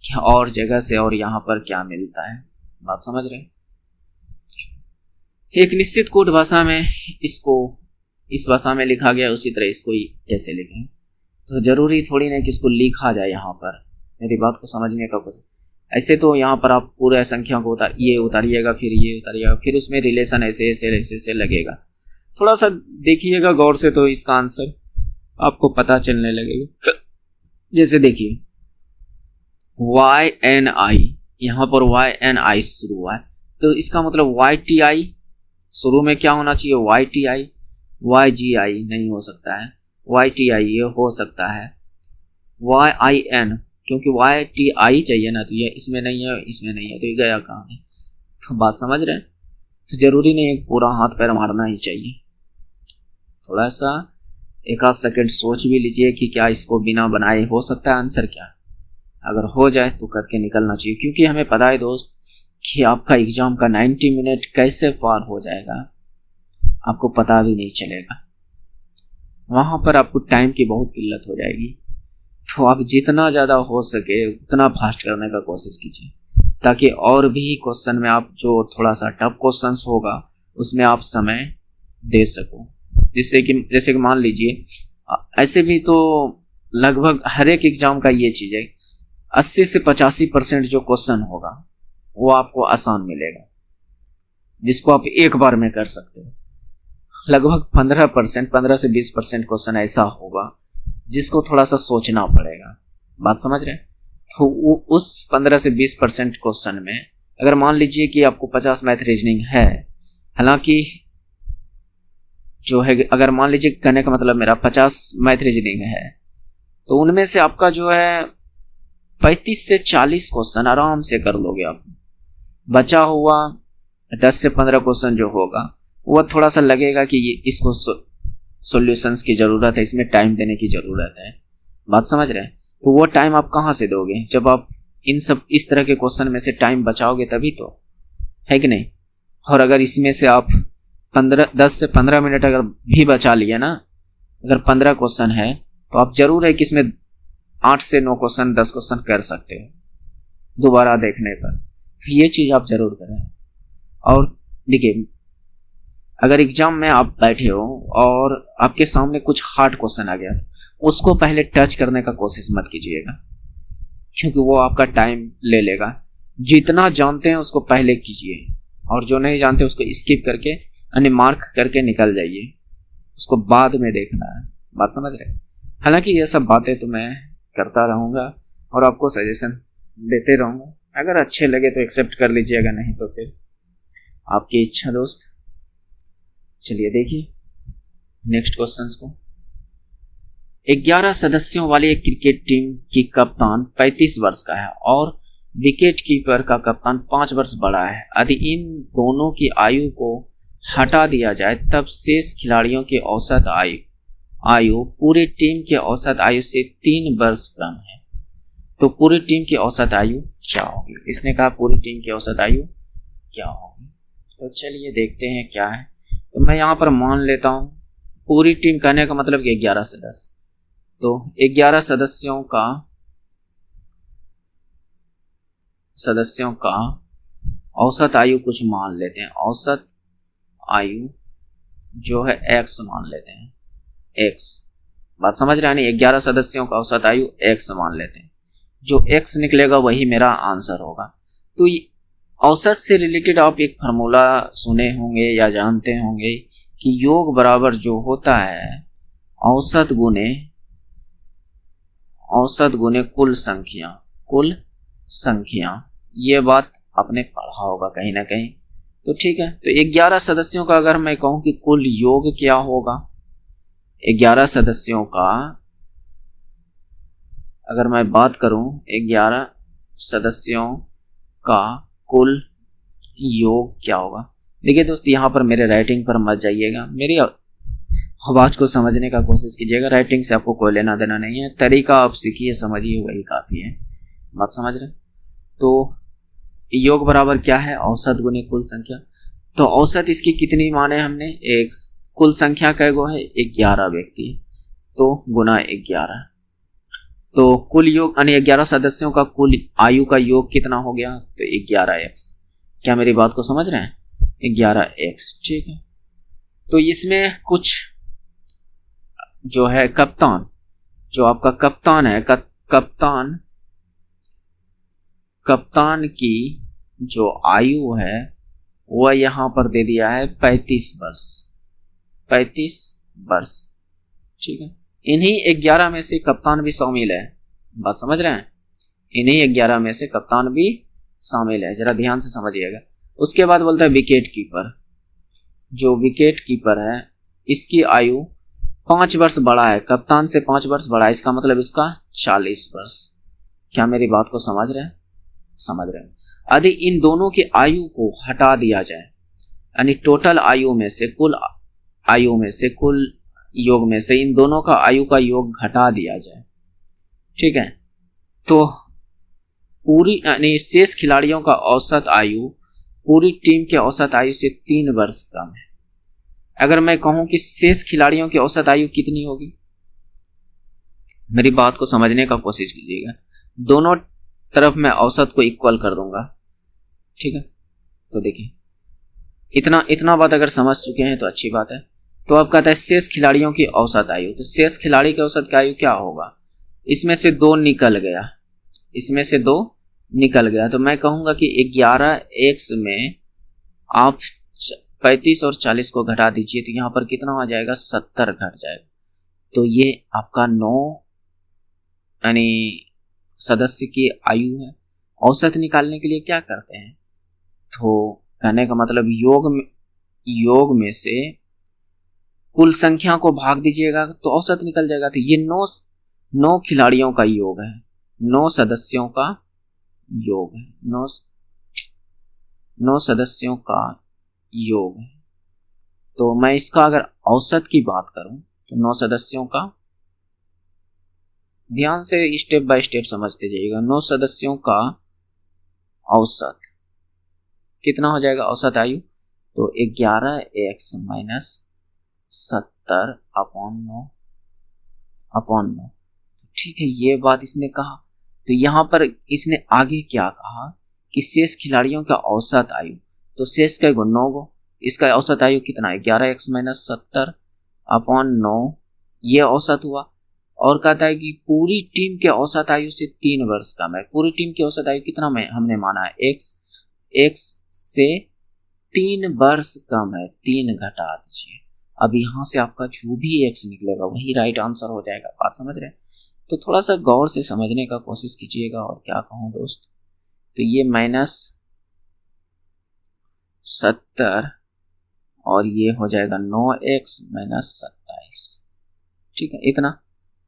कि और जगह से और यहाँ पर क्या मिलता है। बात समझ रहे हैं? एक निश्चित कोड भाषा में इसको इस भाषा में लिखा गया, उसी तरह इसको कैसे लिखें, तो जरूरी थोड़ी नहीं कि इसको लिखा जाए। यहाँ पर मेरी बात को समझने का कुछ ऐसे, तो यहाँ पर आप पूरा संख्या को उतारिएगा, फिर ये उतारिएगा, फिर उसमें रिलेशन ऐसे लगेगा। थोड़ा सा देखिएगा गौर से, तो इसका आंसर आपको पता चलने लगेगा। जैसे देखिए YNI, यहाँ पर YNI शुरू हुआ है, तो इसका मतलब YTI शुरू में क्या होना चाहिए YTI, YGI नहीं हो सकता है, YTI ये हो सकता है, YIN, क्योंकि YTI चाहिए ना, तो ये इसमें नहीं है, इसमें नहीं है, तो ये गया कहाँ है। तो बात समझ रहे हैं? तो जरूरी नहीं है पूरा हाथ पैर मारना ही चाहिए, थोड़ा सा 1 आध सेकंड सोच भी लीजिए कि क्या इसको बिना बनाए हो सकता है आंसर। क्या अगर हो जाए तो करके निकलना चाहिए, क्योंकि हमें पता है दोस्त कि आपका एग्जाम का 90 मिनट कैसे पार हो जाएगा आपको पता भी नहीं चलेगा। वहाँ पर आपको टाइम की बहुत किल्लत हो जाएगी। तो आप जितना ज़्यादा हो सके उतना फास्ट करने का कोशिश कीजिए, ताकि और भी क्वेश्चन में आप जो थोड़ा सा टफ क्वेश्चन होगा उसमें आप समय दे सको। जैसे कि मान लीजिए ऐसे भी तो लगभग हर एक एग्जाम का ये चीज़ है, 80 से 85% जो क्वेश्चन होगा वो आपको आसान मिलेगा, जिसको आप एक बार में कर सकते हो। लगभग 15 से 20% क्वेश्चन ऐसा होगा जिसको थोड़ा सा सोचना पड़ेगा। बात समझ रहे हैं? तो उस 15 से 20% क्वेश्चन में अगर मान लीजिए कि आपको 50 मैथ रीजनिंग है, हालांकि जो है अगर मान लीजिए कहने का मतलब मेरा 50 मैथ रीजनिंग है, तो उनमें से आपका जो है 35 से 40 क्वेश्चन आराम से कर लोगे आप। बचा हुआ 10 से 15 क्वेश्चन जो होगा वो थोड़ा सा लगेगा कि ये इसको सॉल्यूशंस की ज़रूरत है, इसमें टाइम देने की ज़रूरत है। बात समझ रहे हैं? तो वो टाइम आप कहाँ से दोगे? जब आप इस तरह के क्वेश्चन में से टाइम बचाओगे तभी तो, है कि नहीं? और अगर इसमें से आप 10 से 15 मिनट अगर भी बचा लिए ना, अगर 15 क्वेश्चन है तो आप जरूर है कि इसमें 8 से 9 क्वेश्चन 10 क्वेश्चन कर सकते हो दोबारा देखने पर। ये चीज़ आप जरूर करें। और देखिए अगर एग्जाम में आप बैठे हो और आपके सामने कुछ हार्ड क्वेश्चन आ गया, उसको पहले टच करने का कोशिश मत कीजिएगा, क्योंकि वो आपका टाइम ले लेगा। जितना जानते हैं उसको पहले कीजिए और जो नहीं जानते उसको स्किप करके यानी मार्क करके निकल जाइए, उसको बाद में देखना है। बात समझ रहे? हालांकि ये सब बातें तो मैं करता रहूँगा और आपको सजेशन देते रहूँगा। अगर अच्छे लगे तो एक्सेप्ट कर लीजिए, अगर नहीं तो फिर आपकी इच्छा दोस्त। चलिए देखिए नेक्स्ट क्वेश्चंस को। 11 सदस्यों वाली एक क्रिकेट टीम की कप्तान 35 वर्ष का है और विकेट कीपर का कप्तान 5 वर्ष बड़ा है। यदि इन दोनों की आयु को हटा दिया जाए तब शेष खिलाड़ियों की औसत आयु पूरी टीम की औसत आयु से 3 वर्ष कम है। तो पूरी टीम की औसत आयु क्या होगी? इसने कहा पूरी टीम की औसत आयु क्या होगी। तो चलिए देखते हैं क्या है। तो मैं यहाँ पर मान लेता हूँ पूरी टीम कहने का मतलब कि 11 सदस्य, तो 11 सदस्यों का औसत आयु कुछ मान लेते हैं। औसत आयु जो है x मान लेते हैं, x। बात समझ रहे हैं नहीं? 11 सदस्यों का औसत आयु x मान लेते हैं, जो x निकलेगा वही मेरा आंसर होगा। तो औसत से रिलेटेड आप एक फार्मूला सुने होंगे या जानते होंगे कि योग बराबर जो होता है औसत गुने कुल संख्या। ये बात आपने पढ़ा होगा कहीं ना कहीं। तो ठीक है, तो 11 सदस्यों का अगर मैं कहूं कि कुल योग क्या होगा, 11 सदस्यों का अगर मैं बात करूं 11 सदस्यों का कुल योग क्या होगा। देखिए दोस्त, यहाँ पर मेरे राइटिंग पर मत जाइएगा, मेरी आवाज को समझने का कोशिश कीजिएगा। राइटिंग से आपको कोई लेना देना नहीं है, तरीका आप सीखिए समझिए वही काफी है। बात समझ रहे? तो योग बराबर क्या है? औसत गुने कुल संख्या। तो औसत इसकी कितनी माने हमने? एक। कुल संख्या कै गो है? 11 व्यक्ति, तो गुना 11। तो कुल योग यानी 11 सदस्यों का कुल आयु का योग कितना हो गया? तो 11x। क्या मेरी बात को समझ रहे हैं? 11x, ठीक है। तो इसमें कुछ जो है कप्तान, जो आपका कप्तान है, कप्तान की जो आयु है वह यहां पर दे दिया है 35 वर्ष, ठीक है। इन्हीं 11 में से कप्तान भी शामिल है। बात समझ रहे हैं? इन्हीं 11 में से कप्तान भी शामिल है, जरा ध्यान से समझिएगा। उसके बाद बोलता है विकेट कीपर। जो विकेट कीपर है इसकी आयु 5 वर्ष बड़ा है, कप्तान से 5 वर्ष बड़ा है, इसका मतलब इसका 40 वर्ष। क्या मेरी बात को समझ रहे हैं? समझ रहे हैं। यदि इन दोनों की आयु को हटा दिया जाए, यानी टोटल आयु में से कुल योग में से इन दोनों का आयु का योग घटा दिया जाए, ठीक है, तो पूरी यानी शेष खिलाड़ियों का औसत आयु पूरी टीम के औसत आयु से 3 वर्ष कम है। अगर मैं कहूं कि शेष खिलाड़ियों की औसत आयु कितनी होगी, मेरी बात को समझने का कोशिश कीजिएगा। दोनों तरफ मैं औसत को इक्वल कर दूंगा, ठीक है। तो देखिए इतना बात अगर समझ चुके हैं तो अच्छी बात है। तो अब कहता है शेष खिलाड़ियों की औसत आयु। तो शेष खिलाड़ी की औसत की आयु क्या होगा? इसमें से 2 निकल गया, तो मैं कहूंगा कि 11x में आप 35 और 40 को घटा दीजिए, तो यहां पर कितना हो जाएगा? 70 घट जाएगा। तो ये आपका 9 यानी सदस्य की आयु है। औसत निकालने के लिए क्या करते हैं? तो कहने का मतलब योग में से कुल संख्या को भाग दीजिएगा तो औसत निकल जाएगा। तो ये 9 खिलाड़ियों का योग है, 9 सदस्यों का योग है, 9 सदस्यों का योग है। तो मैं इसका अगर औसत की बात करूं तो 9 सदस्यों का, ध्यान से स्टेप बाय स्टेप समझते जाइएगा। 9 सदस्यों का औसत कितना हो जाएगा? औसत आयु तो 11x माइनस 70 अपॉन 9। ठीक है, ये बात इसने कहा। तो यहां पर इसने आगे क्या कहा कि शेष खिलाड़ियों का औसत आयु, तो शेष का 9 गो, इसका औसत आयु कितना है? 11x माइनस 70 अपॉन 9, ये औसत हुआ। और कहता है कि पूरी टीम के औसत आयु से 3 वर्ष कम है। पूरी टीम की औसत आयु कितना में हमने माना है, एक्स से 3 वर्ष कम है, 3 घटा दीजिए। अब यहाँ से आपका जो भी एक्स निकलेगा वही राइट आंसर हो जाएगा। बात समझ रहे हैं? तो थोड़ा सा गौर से समझने का कोशिश कीजिएगा। और क्या कहूँ दोस्त, तो ये -70 और ये हो जाएगा 9x - 27। ठीक है, इतना।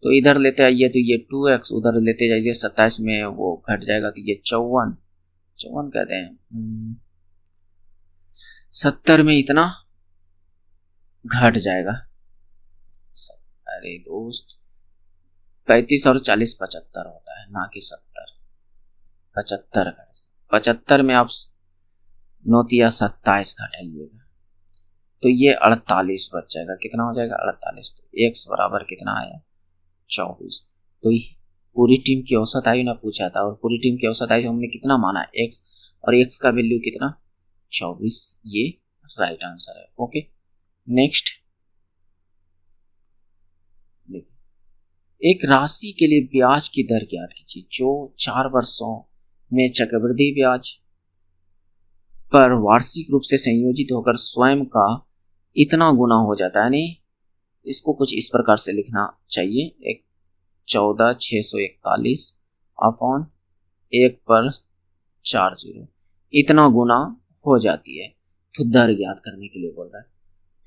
तो इधर लेते आइए तो ये 2x, उधर लेते जाइए 27 में वो घट जाएगा तो ये 54 कहते हैं, 70 में इतना घट जाएगा। अरे दोस्त 35 और 40 75 होता है, ना कि 70। 75 में आप 9 × 27 घटाइएगा तो ये 48 बच जाएगा। कितना हो जाएगा? 48। तो x बराबर कितना आया? 24। तो पूरी टीम की औसत आयु ना पूछा था, और पूरी टीम की औसत आयु हमने कितना माना? x, और x का वैल्यू कितना? 24। ये राइट आंसर है। ओके, नेक्स्ट देखिए, एक राशि के लिए ब्याज की दर ज्ञात कीजिए जो 4 वर्षों में चक्रवृद्धि ब्याज पर वार्षिक रूप से संयोजित होकर स्वयं का इतना गुना हो जाता है। यानी इसको कुछ इस प्रकार से लिखना चाहिए, एक 14,641 अपॉन 1/40 इतना गुना हो जाती है। तो दर ज्ञात करने के लिए बोल रहा है।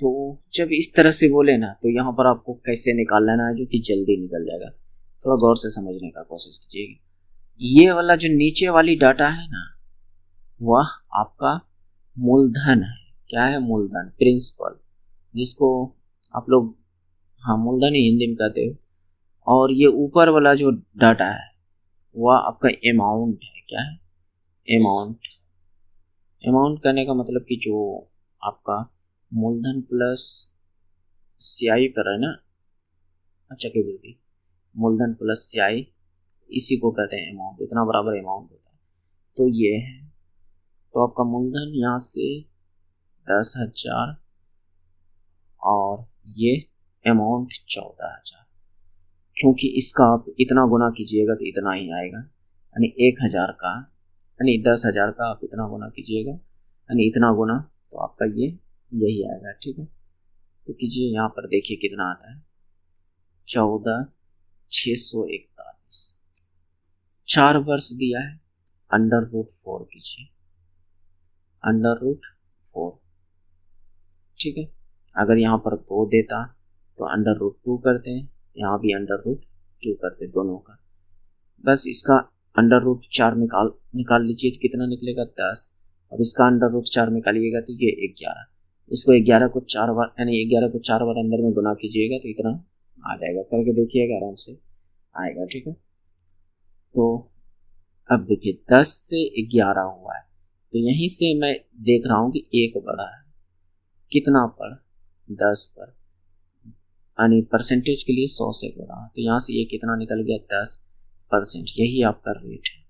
तो जब इस तरह से बोले ना, तो यहाँ पर आपको कैसे निकाल लेना है जो कि जल्दी निकल जाएगा। थोड़ा गौर से समझने का कोशिश कीजिएगा। ये वाला जो नीचे वाली डाटा है ना, वह आपका मूलधन है। क्या है? मूलधन, प्रिंसिपल, जिसको आप लोग मूलधन ही हिंदी में कहते हो। और ये ऊपर वाला जो डाटा है वह आपका अमाउंट है। क्या है? अमाउंट। अमाउंट करने का मतलब कि जो आपका मूलधन प्लस स्याही पर है ना, चक्रवृद्धि, मूलधन प्लस स्याही, इसी को कहते हैं अमाउंट। इतना बराबर अमाउंट होता है। तो ये है, तो आपका मूलधन यहाँ से 10,000 और ये अमाउंट 14,000। क्योंकि इसका आप इतना गुना कीजिएगा तो इतना ही आएगा, यानी 1,000 का, यानी 10,000 का आप इतना गुना कीजिएगा, यानी इतना गुना, तो आपका ये यही आएगा। ठीक है, तो कीजिए, यहाँ पर देखिए कितना आता है, 14,641। 4 वर्ष दिया है, √4 कीजिए, √4। ठीक है, अगर यहाँ पर 2 देता तो √2 करते हैं, यहाँ भी √2 करते, दोनों का। बस इसका √4 निकाल लीजिए तो कितना निकलेगा? 10। और इसका √4 निकालिएगा तो ये 11। इसको 11 को 4 बार, यानी 11 को 4 बार अंदर में गुना कीजिएगा तो इतना आ जाएगा। करके देखिएगा, आराम से आएगा। ठीक है, तो अब देखिए 10 से 11 हुआ है, तो यहीं से मैं देख रहा हूँ कि 1 बढ़ा है। कितना पर? 10 पर, यानी परसेंटेज के लिए 100 से गुणा। तो यहाँ से ये कितना निकल गया? 10%। यही आपका रेट है।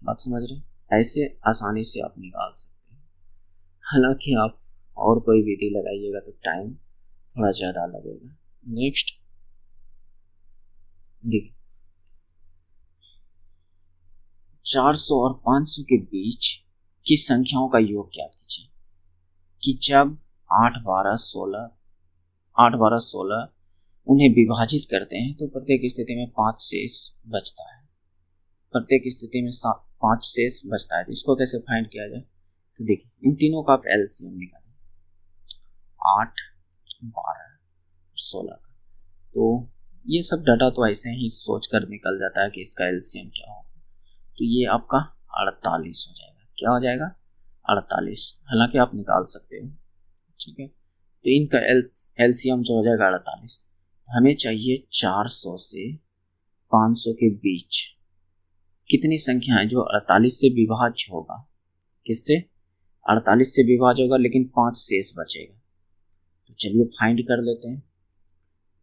बात समझ रहे हैं? ऐसे आसानी से आप निकाल सकते हैं। हालांकि आप और कोई विधि लगाइएगा तो टाइम थोड़ा ज़्यादा लगेगा। नेक्स्ट देखिए, 400 और 500 के बीच की संख्याओं का योग ज्ञात कीजिए कि जब 8, 12, 16 उन्हें विभाजित करते हैं तो प्रत्येक स्थिति में 5 शेष बचता है। प्रत्येक स्थिति में 5 शेष बचता है। तो इसको कैसे फाइंड किया जाए? तो देखिए, इन तीनों का आप एलसीएम निकालें, 8, 12, 16 का। तो ये सब डाटा तो ऐसे ही सोच कर निकल जाता है कि इसका एलसीएम क्या होगा। तो ये आपका 48 हो जाएगा। क्या हो जाएगा? 48। हालांकि आप निकाल सकते हो। ठीक है, तो इनका एलसीएम जो हो जाएगा 48। हमें चाहिए 400 से 500 के बीच कितनी संख्या है जो 48 से विभाज्य होगा। किससे? 48 से विभाज्य होगा, लेकिन 5 शेष बचेगा। तो चलिए फाइंड कर लेते हैं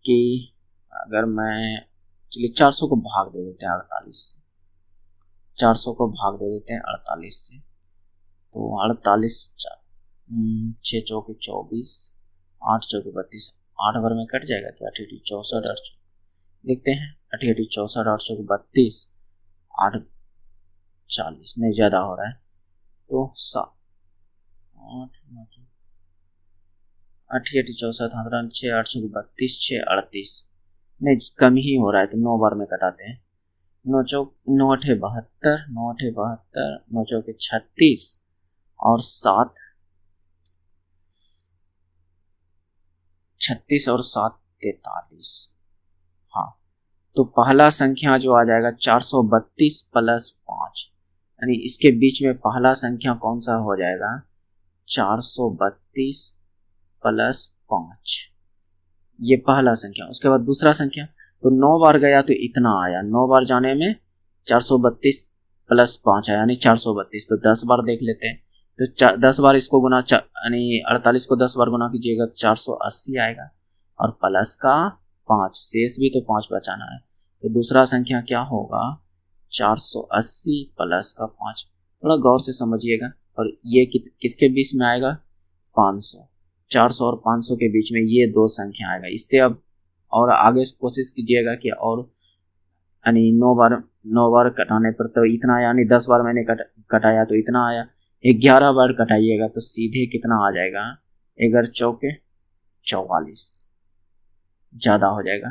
कि अगर मैं, चलिए 400 को भाग दे देते हैं 48 से। 400 को भाग दे देते हैं 48 से। तो 48, 6 चौके 24, 8 चौके 32, 8 भर में कट जाएगा क्या? 64, देखते हैं 88 64 832 840 नहीं ज़्यादा हो रहा है तो 88 64 6 832 6 38 नहीं कम ही हो रहा है तो 9 बार में कटाते हैं। 9 चौक 9 अठे 72 9 अठे 72 9 चौके 36 और 7 36 और 7 43। हाँ तो पहला संख्या जो आ जाएगा 432 प्लस 5 यानी इसके बीच में पहला संख्या कौन सा हो जाएगा 432 प्लस 5 ये पहला संख्या। उसके बाद दूसरा संख्या तो 9 बार गया तो इतना आया 9 बार जाने में 432 प्लस 5 आया यानी 432 तो 10 बार देख लेते हैं तो 10 बार इसको गुना यानी 48 को 10 बार गुना कीजिएगा तो 480 आएगा और प्लस का 5 शेष भी तो 5 बचाना है तो दूसरा संख्या क्या होगा 480 प्लस का 5। थोड़ा गौर से समझिएगा और ये किसके बीच में आएगा 500 400 और 500 के बीच में ये दो संख्या आएगा। इससे अब और आगे कोशिश कीजिएगा कि और यानी 9 बार कटाने पर तो इतना यानी 10 बार मैंने कटाया तो इतना आया 11 बार कटाइएगा तो सीधे कितना आ जाएगा 11 चौके 44 ज़्यादा हो जाएगा।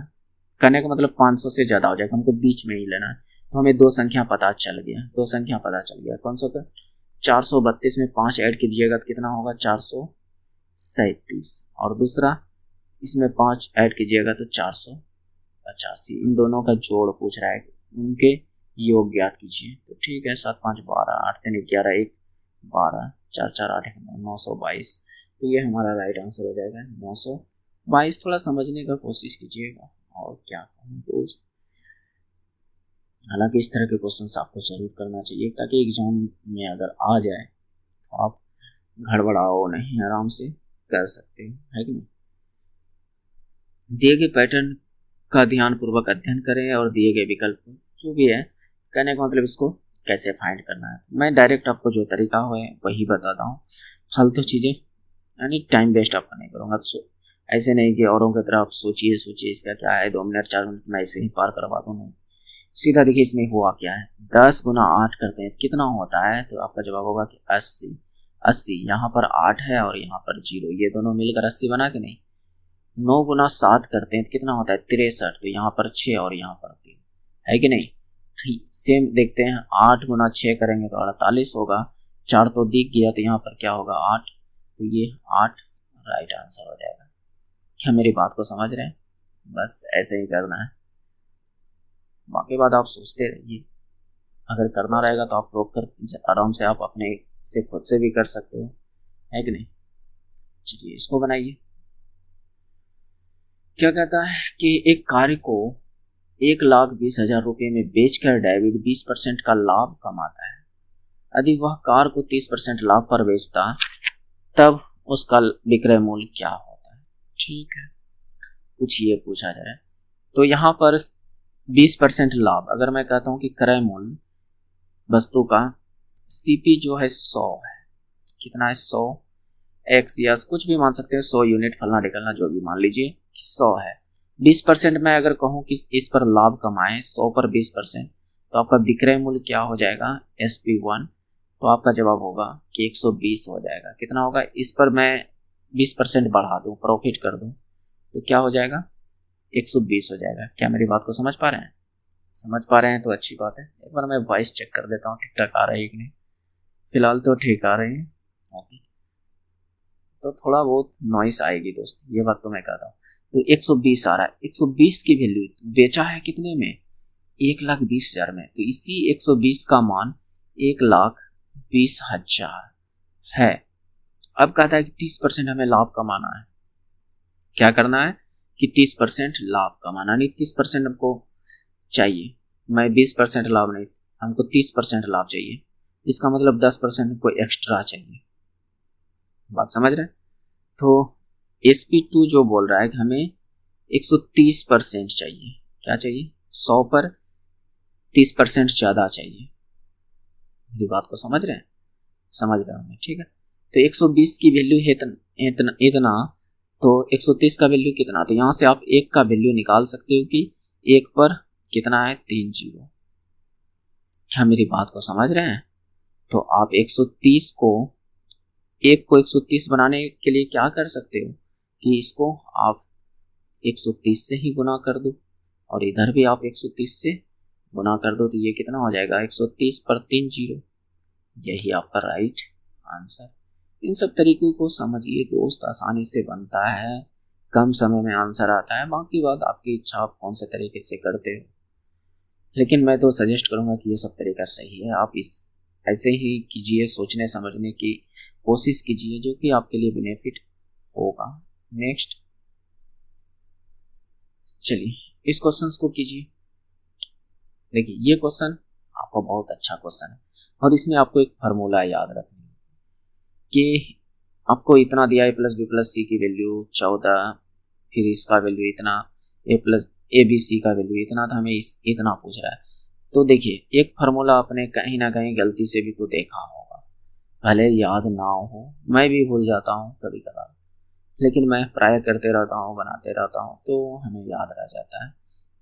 करने का मतलब 500 से ज़्यादा हो जाएगा हमको बीच में ही लेना है तो हमें दो संख्या पता चल गया कौन सा का 432 में 5 ऐड कीजिएगा तो कितना होगा 437 और दूसरा इसमें 5 ऐड कीजिएगा तो 485। इन दोनों का जोड़ पूछ रहा है उनके योग ज्ञात कीजिए तो ठीक है 7 5 12 8 3 11 1 12 4 4 8 922 तो ये हमारा राइट आंसर हो जाएगा 922। थोड़ा समझने का कोशिश कीजिएगा और क्या कहूँ दोस्त। हालांकि इस तरह के क्वेश्चन आपको जरूर करना चाहिए ताकि एग्जाम में अगर आ जाए तो आप गड़बड़ाओ नहीं आराम से कर सकते हैं है कि नहीं। दिए गए पैटर्न का ध्यान पूर्वक अध्ययन करें और दिए गए विकल्प जो भी है कहने का मतलब इसको कैसे फाइंड करना है। मैं डायरेक्ट आपको जो तरीका हो वही बताता हूँ फालतू चीज़ें यानी टाइम वेस्ट आपका नहीं करूँगा। तो ऐसे नहीं कि औरों की तरह आप सोचिए इसका क्या है 2 मिनट 4 मिनट में ऐसे ही पार करवा दूँ नहीं सीधा देखिए इसमें हुआ क्या है 10 गुना 8 करते हैं कितना होता है तो आपका जवाब होगा कि 80 यहाँ पर 8 है और यहाँ पर 0 ये दोनों मिलकर 80 बना के नहीं। 9 गुना 7 करते हैं तो कितना होता है 63 तो यहाँ पर 6 और यहाँ पर 3 है कि नहीं। सेम देखते हैं 8 गुना 6 करेंगे तो 48 होगा 4 तो दिख गया तो यहाँ पर क्या होगा 8 तो ये 8 राइट आंसर हो जाएगा। क्या मेरी बात को समझ रहे हैं बस ऐसे ही करना है बाकी बात आप सोचते रहिए अगर करना रहेगा तो आप रोक कर आराम से आप अपने से खुद से भी कर सकते हो है कि नहीं। चलिए इसको बनाइए। क्या कहता है कि एक कार्य को 1,20,000 रुपये में बेचकर डेविड 20% का लाभ कमाता है। यदि वह कार को 30% लाभ पर बेचता तब उसका विक्रय मूल्य क्या होता है। ठीक है कुछ ये पूछा जा रहा है तो यहाँ पर 20% लाभ अगर मैं कहता हूँ कि क्रय मूल्य वस्तु का सीपी जो है 100 है कितना है 100 एक्स या कुछ भी मान सकते हैं 100 यूनिट फलना निकलना जो भी मान लीजिए 100 है। 20% में अगर कहूँ कि इस पर लाभ कमाएं 100 पर 20% तो आपका विक्रय मूल्य क्या हो जाएगा SP1 तो आपका जवाब होगा कि 120 हो जाएगा। कितना होगा इस पर मैं 20% बढ़ा दूं प्रॉफिट कर दूं तो क्या हो जाएगा 120 हो जाएगा। क्या मेरी बात को समझ पा रहे हैं तो अच्छी बात है। एक बार मैं वॉइस चेक कर देता हूँ ठीक ठाक आ रही है कि नहीं। फिलहाल तो ठीक आ रही है ओके तो थोड़ा बहुत नॉइस आएगी दोस्त ये बात तो मैं कहता हूँ। तो 120 आ रहा है 120 की वैल्यू बेचा है कितने में 1,20,000 में तो इसी 120 का मान 1,20,000 है। अब कहता है कि 30% हमें लाभ कमाना है। क्या करना है कि 30% लाभ कमाना नहीं 30% हमको चाहिए मैं 20% लाभ नहीं हमको 30% लाभ चाहिए इसका मतलब 10% हमको एक्स्ट्रा चाहिए। बात समझ रहे हैं। तो SP2 जो बोल रहा है कि हमें 130% चाहिए। क्या चाहिए 100 पर 30% ज़्यादा चाहिए। मेरी बात को समझ रहे हैं ठीक है। तो 120 की वैल्यू है इतना तो 130 का वैल्यू कितना तो यहाँ से आप 1 का वैल्यू निकाल सकते हो कि एक पर कितना है 3 जीरो। क्या मेरी बात को समझ रहे हैं? तो आप 130 को 130 बनाने के लिए क्या कर सकते हो कि इसको आप 130 से ही गुना कर दो और इधर भी आप 130 से गुना कर दो, तो ये कितना हो जाएगा 130 पर 3 जीरो। यही आपका राइट आंसर। इन सब तरीकों को समझिए दोस्त, आसानी से बनता है, कम समय में आंसर आता है। बाकी बात आपकी इच्छा, आप कौन से तरीके से करते हो, लेकिन मैं तो सजेस्ट करूंगा कि ये सब तरीका सही है। आप इस ऐसे ही कीजिए, सोचने समझने की कोशिश कीजिए, जो कि आपके लिए बेनिफिट होगा। नेक्स्ट चलिए इस क्वेश्चन को कीजिए। देखिए ये क्वेश्चन आपको बहुत अच्छा क्वेश्चन है और इसमें आपको एक फार्मूला याद रखनी है कि आपको इतना दिया a plus B plus C की वैल्यू 14, फिर इसका वैल्यू इतना, a plus A B C का वैल्यू इतना था, हमें इतना पूछ रहा है। तो देखिए एक फार्मूला आपने कहीं ना कहीं गलती से भी तो देखा होगा, भले याद ना हो, मैं भी भूल जाता हूँ कभी कभार, लेकिन मैं प्राय करते रहता हूँ, बनाते रहता हूँ, तो हमें याद रह जाता है।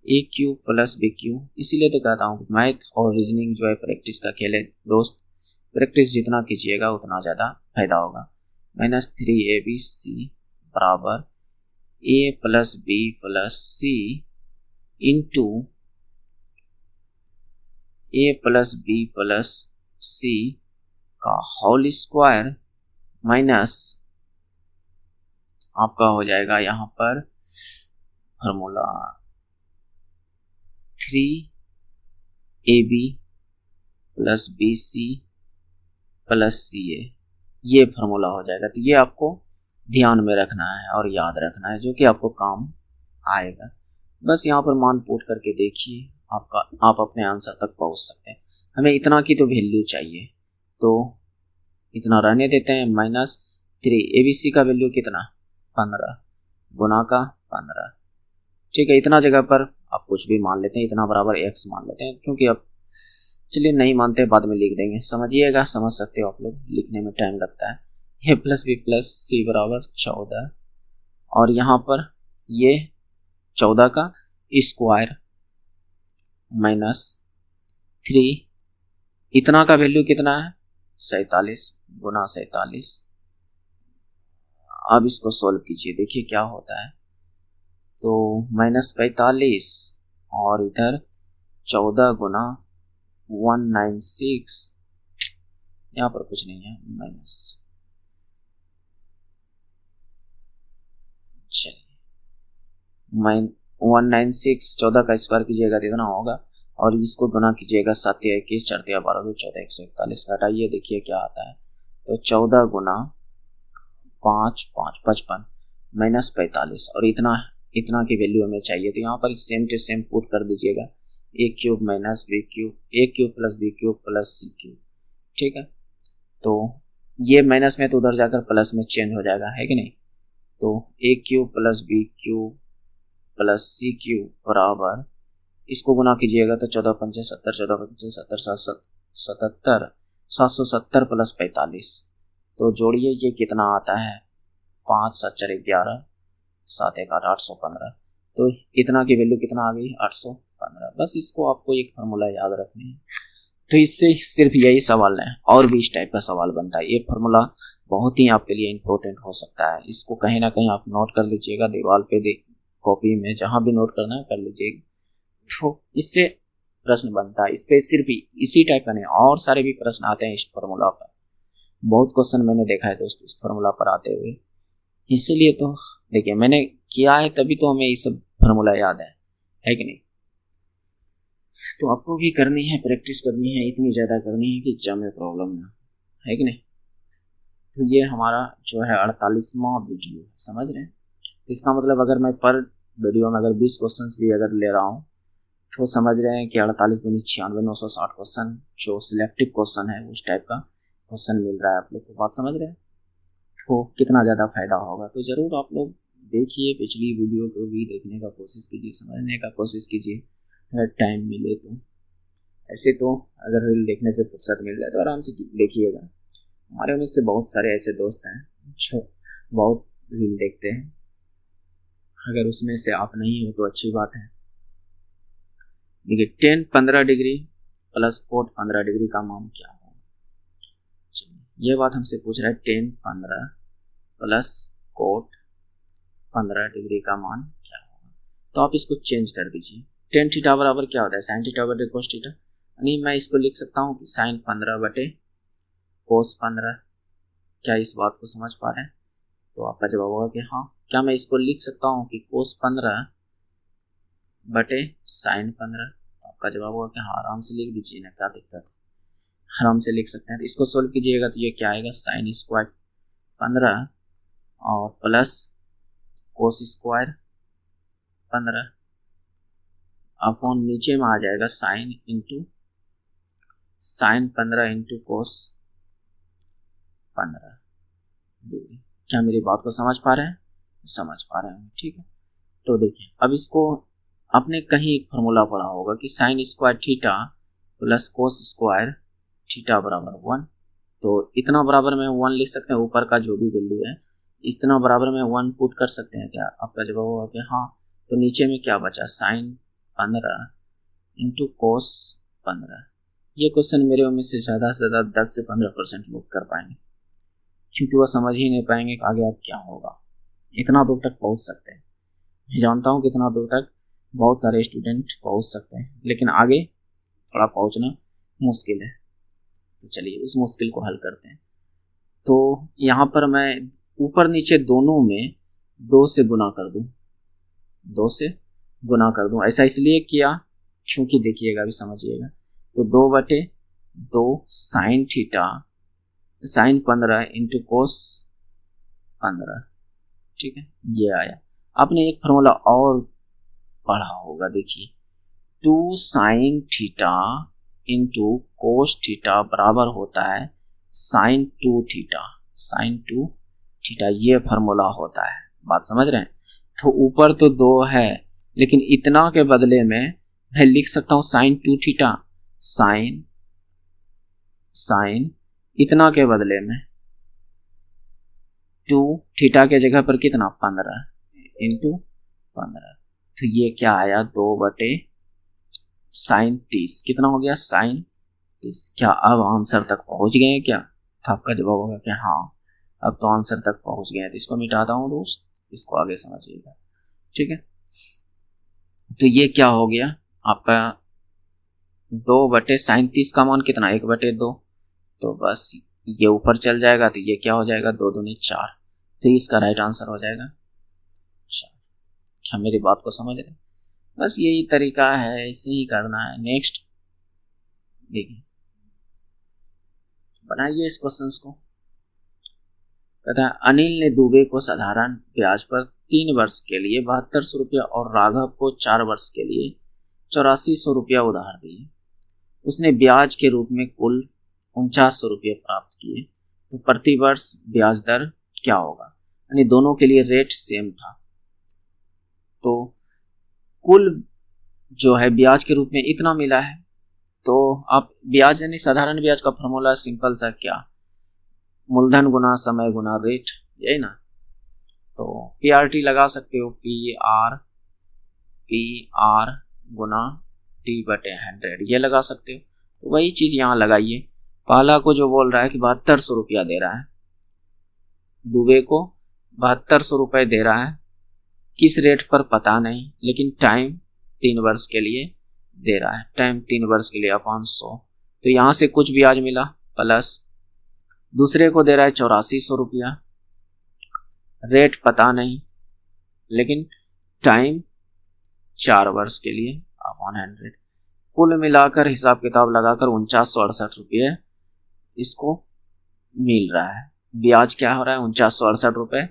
ए क्यू प्लस बी क्यू, इसीलिए तो कहता हूँ मैथ और रीजनिंग जो है प्रैक्टिस का खेल है दोस्त। प्रैक्टिस जितना कीजिएगा उतना ज़्यादा फायदा होगा। -3abc बराबर a plus B plus c into a plus B plus c का होल स्क्वायर माइनस आपका हो जाएगा यहाँ पर formula 3ab plus b c plus c a, ये फार्मूला हो जाएगा। तो ये आपको ध्यान में रखना है और याद रखना है, जो कि आपको काम आएगा। बस यहाँ पर मान पुट करके देखिए, आप अपने आंसर तक पहुँच सकते हैं। हमें इतना की तो वैल्यू चाहिए, तो इतना रहने देते हैं। -3 ABC का वैल्यू कितना 15 गुना का 15, ठीक है। इतना जगह पर आप कुछ भी मान लेते हैं, इतना बराबर x मान लेते हैं, क्योंकि अब चलिए नहीं मानते बाद में लिख देंगे, समझिएगा, समझ सकते हो आप लोग, लिखने में टाइम लगता है। a प्लस बी प्लस सी बराबर 14 और यहाँ पर ये 14 का स्क्वायर -3, इतना का वैल्यू कितना है 47 गुना 47। अब इसको सॉल्व कीजिए, देखिए क्या होता है। तो -45 और इधर 14 गुना 196, यहाँ पर कुछ नहीं है माइनस, चलिए 196 14 का स्क्वायर कीजिएगा तो इतना होगा, और इसको गुना कीजिएगा 7 या 21 4 या 12 2 14 141 का हटाइए, देखिए क्या आता है। तो 14 गुना 5 5 55 -45 और इतना की वैल्यू हमें चाहिए, तो यहाँ पर सेम टू सेम पुट कर दीजिएगा a cube minus B cube, a cube plus B cube plus C cube, ठीक है। तो ये माइनस में तो उधर जाकर प्लस में चेंज हो जाएगा, है कि नहीं। तो a cube plus B cube plus C cube बराबर, इसको गुना कीजिएगा तो 14 पंचे 70 14 पंचे 70 77 770 प्लस 45, तो जोड़िए ये कितना आता है 5 7 4 11 7 1 8 815, तो इतना की वैल्यू कितना आ गई 815। बस इसको आपको एक फार्मूला याद रखनी है। तो इससे सिर्फ यही सवाल है, और भी इस टाइप का सवाल बनता है। ये फार्मूला बहुत ही आपके लिए इम्पोर्टेंट हो सकता है, इसको कहीं ना कहीं आप नोट कर लीजिएगा, दीवार पे कॉपी में जहाँ भी नोट करना है कर लीजिएगा। तो इससे प्रश्न बनता है, इस पे सिर्फ इसी टाइप का नहीं और सारे भी प्रश्न आते हैं इस फार्मूला पर। बहुत क्वेश्चन मैंने देखा है दोस्त इस फार्मूला पर आते हुए, इसीलिए तो देखिए मैंने किया है, तभी तो हमें ये सब फार्मूला याद है कि नहीं। तो आपको भी करनी है, प्रैक्टिस करनी है, इतनी ज़्यादा करनी है कि एग्जाम में प्रॉब्लम ना, है कि नहीं। तो ये हमारा जो है 48वां वीडियो है, समझ रहे हैं। इसका मतलब अगर मैं पर वीडियो में अगर 20 क्वेश्चन भी अगर ले रहा हूँ, तो समझ रहे हैं कि 48 दूनी 96 960 क्वेश्चन जो सिलेक्टिव क्वेश्चन है उस टाइप का क्वेश्चन मिल रहा है आप लोग को, बात समझ रहे हैं। तो कितना ज़्यादा फायदा होगा, तो ज़रूर आप लोग देखिए, पिछली वीडियो को भी देखने का कोशिश कीजिए, समझने का कोशिश कीजिए अगर टाइम मिले तो। ऐसे तो अगर रील देखने से फुर्सत मिल जाए तो आराम से देखिएगा। हमारे में से बहुत सारे ऐसे दोस्त हैं जो बहुत रील देखते हैं, अगर उसमें से आप नहीं हो तो अच्छी बात है, देखिए 10 15 डिग्री प्लस कोट 15 डिग्री का मान क्या होगा। चलिए ये बात हमसे पूछ रहा है 10 15 प्लस कोट 15 डिग्री का मान क्या होगा। तो आप इसको चेंज कर दीजिए। टेन थीटा बराबर क्या होता है, साइन थीटा बटे कोस थीटा, यानी मैं इसको लिख सकता हूँ कि साइन 15 बटे कोस 15। क्या इस बात को समझ पा रहे हैं? तो आपका जवाब होगा कि हाँ। क्या मैं इसको लिख सकता हूँ कि कोस 15 बटे साइन 15? आपका जवाब होगा कि हाँ, आराम से लिख दीजिए ना, क्या दिक्कत है, आराम से लिख सकते हैं। तो इसको सोल्व कीजिएगा तो ये क्या आएगा, साइन स्क्वायर 15 और प्लस कोस स्क्वायर 15 अपॉन नीचे में आ जाएगा sine into sine 15 into cos 15 degree. क्या मेरी बात को समझ पा रहे हैं? समझ पा रहे हैं, ठीक है। तो देखिए अब इसको आपने कहीं एक फॉर्मूला पढ़ा होगा कि sine square theta plus cos square theta बराबर 1। तो इतना बराबर में 1 लिख सकते हैं, ऊपर का जो भी वैल्यू है इतना बराबर में 1 पुट कर सकते हैं क्या? आपका जवाब होगा कि हाँ। तो नीचे में क्या बचा, साइन 15 इंटू कोस 15। ये क्वेश्चन मेरे उम्मीद से ज़्यादा 10 से 15% लोग कर पाएंगे, क्योंकि वह समझ ही नहीं पाएंगे कि आगे आप क्या होगा। इतना दूर तक पहुंच सकते हैं, मैं जानता हूं कि इतना दूर तक बहुत सारे स्टूडेंट पहुंच सकते हैं, लेकिन आगे थोड़ा पहुंचना मुश्किल है। तो चलिए उस मुश्किल को हल करते हैं। तो यहाँ पर मैं ऊपर नीचे दोनों में 2 से गुना कर दूं, 2 से गुना कर दूं। ऐसा इसलिए किया क्योंकि देखिएगा, अभी समझिएगा। तो 2/2 sine theta sine 15 into cos 15, ठीक है, ये आया। आपने एक फॉर्मूला और पढ़ा होगा, देखिए 2 sine theta into cos theta बराबर होता है साइन 2 थीटा, साइन 2 थीटा, ये फॉर्मूला होता है। बात समझ रहे हैं? तो ऊपर तो 2 है, लेकिन इतना के बदले में मैं लिख सकता हूं साइन 2 थीटा, साइन इतना के बदले में 2 थीटा के जगह पर कितना 15 इंटू 15। तो ये क्या आया, 2/, साइन 30, कितना हो गया, साइन 30। क्या अब आंसर तक पहुंच गए हैं क्या? तो आपका जवाब होगा कि हाँ, अब तो आंसर तक पहुंच गए हैं। तो इसको मिटाता हूं दोस्त, इसको आगे समझिएगा, ठीक है। तो ये क्या हो गया आपका, 2/, साइन 30 का मान कितना, 1/2। तो बस ये ऊपर चल जाएगा, तो ये क्या हो जाएगा, 2 दूनी 4। तो इसका राइट आंसर हो जाएगा 4। क्या मेरी बात को समझ रहे? बस यही तरीका है, इसे ही करना है। नेक्स्ट देखिए, बनाइए इस क्वेश्चन को। कहता है अनिल ने दुबे को साधारण ब्याज पर 3 वर्ष के लिए 7200 रुपया और राघव को 4 वर्ष के लिए 8400 रुपया उधार दिए। उसने ब्याज के रूप में कुल 4900 रुपये प्राप्त किए। तो प्रति वर्ष ब्याज दर क्या होगा? यानी दोनों के लिए रेट सेम था, तो कुल जो है ब्याज के रूप में इतना मिला है। तो आप ब्याज यानी साधारण ब्याज का फॉर्मूला सिंपल सा, क्या, मूलधन गुना समय गुना रेट, यही ना। तो PRT लगा सकते हो, PR गुना T/100, ये लगा सकते हो। तो वही चीज यहाँ लगाइए। पहला को जो बोल रहा है कि 7200 रुपया दे रहा है, दुबे को 7200 रुपये दे रहा है, किस रेट पर पता नहीं, लेकिन टाइम 3 वर्ष के लिए दे रहा है, टाइम 3 वर्ष के लिए अपॉन 100। तो यहाँ से कुछ ब्याज मिला, प्लस दूसरे को दे रहा है 8400 रुपया, रेट पता नहीं, लेकिन टाइम 4 वर्ष के लिए अपॉन 100। कुल मिलाकर हिसाब किताब लगाकर 4968 रुपये इसको मिल रहा है। ब्याज क्या हो रहा है, 4968 रुपये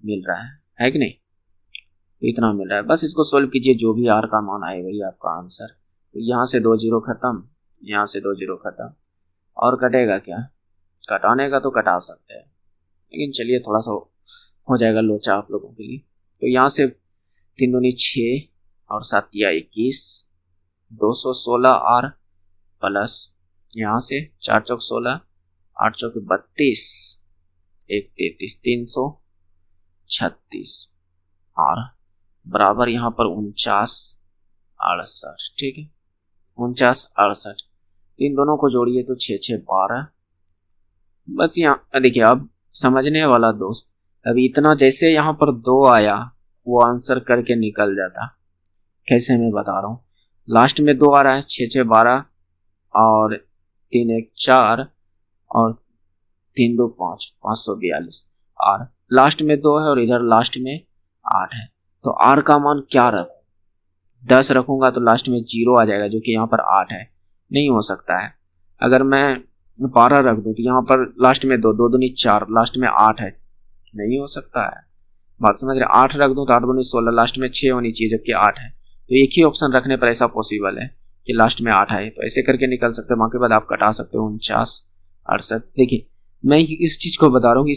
मिल रहा है कि नहीं? तो इतना मिल रहा है। बस इसको सोल्व कीजिए, जो भी आर का मान आए वही आपका आंसर। तो यहाँ से 2 जीरो खत्म, यहाँ से 2 जीरो खत्म, और कटेगा क्या, कटाने का तो कटा सकते हैं, लेकिन चलिए थोड़ा सा हो जाएगा लोचा आप लोगों के लिए। तो यहाँ से 3 दूनी 6 और 7 या 21, 216 आर, प्लस यहाँ से 4 चौक 16, 8 चौक 32, 1 33, 336 आर बराबर यहाँ पर 4968, ठीक है। 49 68, इन दोनों को जोड़िए तो 6 6 12। बस यहाँ देखिए, अब समझने वाला दोस्त, अभी इतना जैसे यहाँ पर 2 आया वो आंसर करके निकल जाता। कैसे मैं बता रहा हूँ, लास्ट में 2 आ रहा है, 6 6 12 और 3 1 4 और 3 2 5, 542। और लास्ट में 2 है और इधर लास्ट में 8 है, तो आर का मान क्या रखूं? 10 रखूंगा तो लास्ट में 0 आ जाएगा, जो कि यहाँ पर 8 है, नहीं हो सकता है। अगर मैं 12 रख दूं तो यहाँ पर लास्ट में 2 2 दूनी 4, लास्ट में 8 है, नहीं हो सकता है। बात समझ रहे? 8 रख दूं तो 8 दूनी 16, लास्ट में 6 होनी चाहिए जबकि 8 है। तो एक ही ऑप्शन रखने पर ऐसा पॉसिबल है कि लास्ट में 8 है, तो ऐसे करके निकल सकते हो। बाकी बाद आप कटा सकते हो 49 68। देखिए मैं इस चीज को बता रहा हूँ कि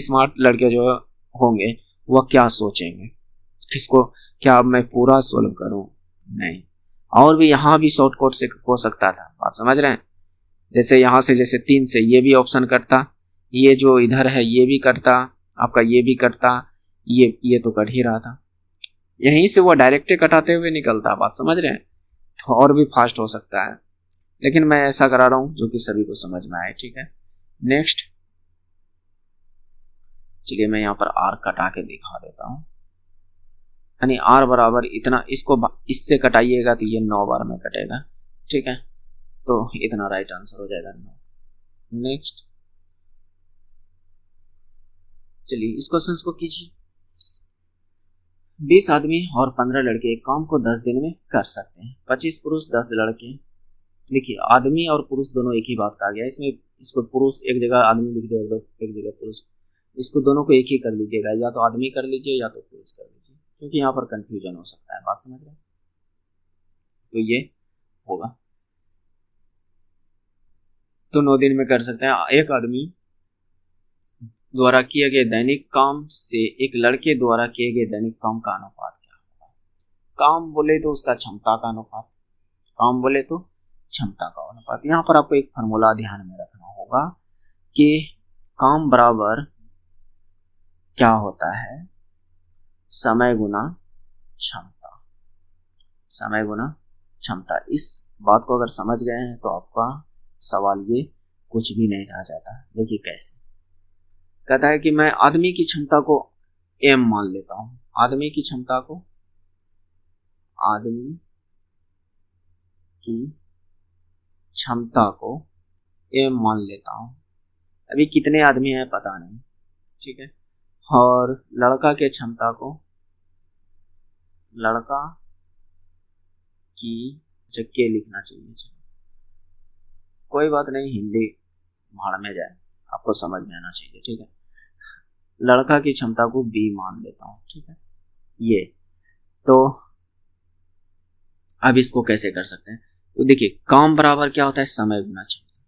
स्मार्ट लड़के जो होंगे वह क्या सोचेंगे, किसको क्या अब मैं पूरा सोल्व करूं? नहीं, और भी यहाँ भी शॉर्टकट से हो सकता था। बात समझ रहे हैं? जैसे यहाँ से, जैसे 3 से ये भी ऑप्शन करता, ये जो इधर है ये भी करता, आपका ये भी करता, ये तो कट ही रहा था, यहीं से वो डायरेक्ट कटाते हुए निकलता। बात समझ रहे हैं? तो और भी फास्ट हो सकता है, लेकिन मैं ऐसा करा रहा हूँ जो कि सभी को समझ में आए। ठीक है, नेक्स्ट चलिए मैं यहाँ पर आर कटा के दिखा देता हूँ। यानी आर बराबर इतना, इसको इससे कटाइएगा तो ये 9 बार में कटेगा। ठीक है, तो इतना राइट आंसर हो जाएगा 9। नेक्स्ट चलिए इस क्वेश्चन को कीजिए। 20 आदमी और 15 लड़के एक काम को 10 दिन में कर सकते हैं। 25 पुरुष 10 लड़के। देखिए आदमी और पुरुष दोनों एक ही बात कहा गया, इसमें इसको पुरुष एक जगह आदमी लिख दो, एक जगह पुरुष, इसको दोनों को एक ही कर लीजिएगा, या तो आदमी कर लीजिए या तो पुरुष कर लीजिए, क्योंकि यहाँ पर कंफ्यूजन हो सकता है। बात समझ रहे हैं? तो ये होगा, तो 9 दिन में कर सकते हैं। एक आदमी द्वारा किए गए दैनिक काम से एक लड़के द्वारा किए गए दैनिक काम का अनुपात क्या होगा? काम बोले तो उसका क्षमता का अनुपात, काम बोले तो क्षमता का अनुपात। यहाँ पर आपको एक फॉर्मूला ध्यान में रखना होगा कि काम बराबर क्या होता है, समय गुना क्षमता, समय गुना क्षमता। इस बात को अगर समझ गए हैं तो आपका सवाल ये कुछ भी नहीं रह जाता। देखिए कैसे कहता है कि मैं आदमी की क्षमता को m मान लेता हूं, आदमी की क्षमता को, आदमी की क्षमता को m मान लेता हूं। अभी कितने आदमी हैं पता नहीं, ठीक है। और लड़का के क्षमता को, लड़का की जगह लिखना चाहिए, कोई बात नहीं, हिंदी भाड़ में जाए, आपको समझ में आना चाहिए। ठीक है, लड़का की क्षमता को b मान लेता हूं। ठीक है, ये तो अब इसको कैसे कर सकते हैं? तो देखिए काम बराबर क्या होता है, समय गुना क्षमता।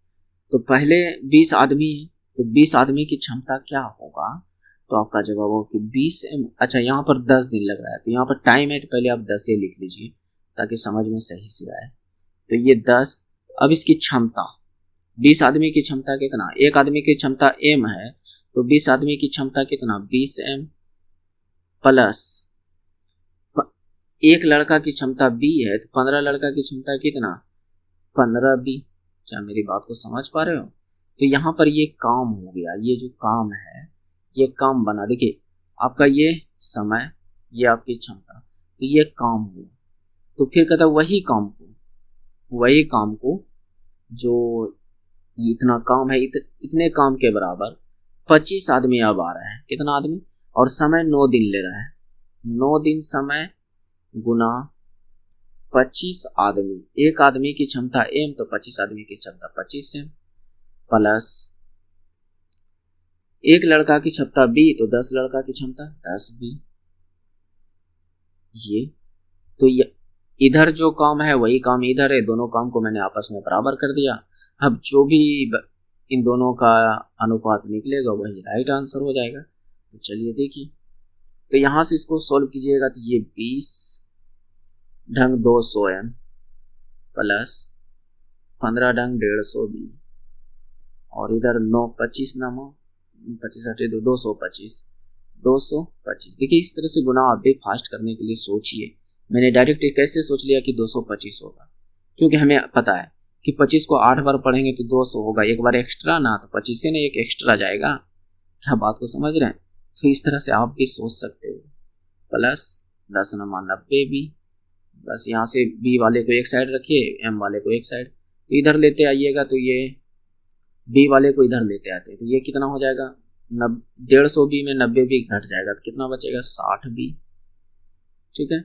तो पहले 20 आदमी है, तो 20 आदमी की क्षमता क्या होगा? तो आपका जवाब होगा कि 20 अच्छा यहाँ पर 10 दिन लग रहा है, तो यहाँ पर टाइम है तो पहले आप 10 लिख लीजिए ताकि समझ में सही से आए। तो ये 10, अब इसकी क्षमता, 20 आदमी की क्षमता कितना, एक आदमी की क्षमता m है, तो 20 आदमी की क्षमता कितना, 20 m प्लस एक लड़का की क्षमता b है, तो 15 लड़का की क्षमता कितना, 15 b। क्या मेरी बात को समझ पा रहे हो? तो यहाँ पर ये काम हो गया, ये जो काम है ये काम बना। देखिए आपका ये समय, ये आपकी क्षमता, तो ये काम हुआ। तो फिर कहता वही काम को जो इतना काम है, इतने काम के बराबर 25 आदमी अब आ रहा है। कितना आदमी? और समय 9 दिन ले रहा है, 9 दिन समय गुना 25 आदमी। एक आदमी की क्षमता m, तो 25 आदमी की क्षमता 25 m प्लस एक लड़का की क्षमता b, तो 10 लड़का की क्षमता 10 b। ये तो इधर जो काम है वही काम इधर है, दोनों काम को मैंने आपस में बराबर कर दिया। अब जो भी इन दोनों का अनुपात निकलेगा वही राइट आंसर हो जाएगा। तो चलिए देखिए, तो यहां से इसको सॉल्व कीजिएगा तो ये 20 ढंग 200 m प्लस 15 ढंग 150 b, और इधर 9 25 नमो 25 हटे 225। देखिए इस तरह से गुना आप भी फास्ट करने के लिए सोचिए। मैंने डायरेक्ट कैसे सोच लिया कि 225 होगा, क्योंकि हमें पता है कि 25 को 8 बार पढ़ेंगे तो 200 होगा, एक बार एक्स्ट्रा ना, तो 25 से ना एक एक्स्ट्रा जाएगा। क्या बात को समझ रहे हैं? तो इस तरह से आप भी सोच सकते हो। प्लस 10 नमा 90 बी, बस यहाँ से बी वाले को एक साइड रखिए, एम वाले को एक साइड, तो इधर लेते आइएगा तो ये बी वाले को इधर लेते आते हैं तो ये कितना हो जाएगा, 150 बी में 90 बी घट जाएगा तो कितना बचेगा, 60 बी। ठीक है,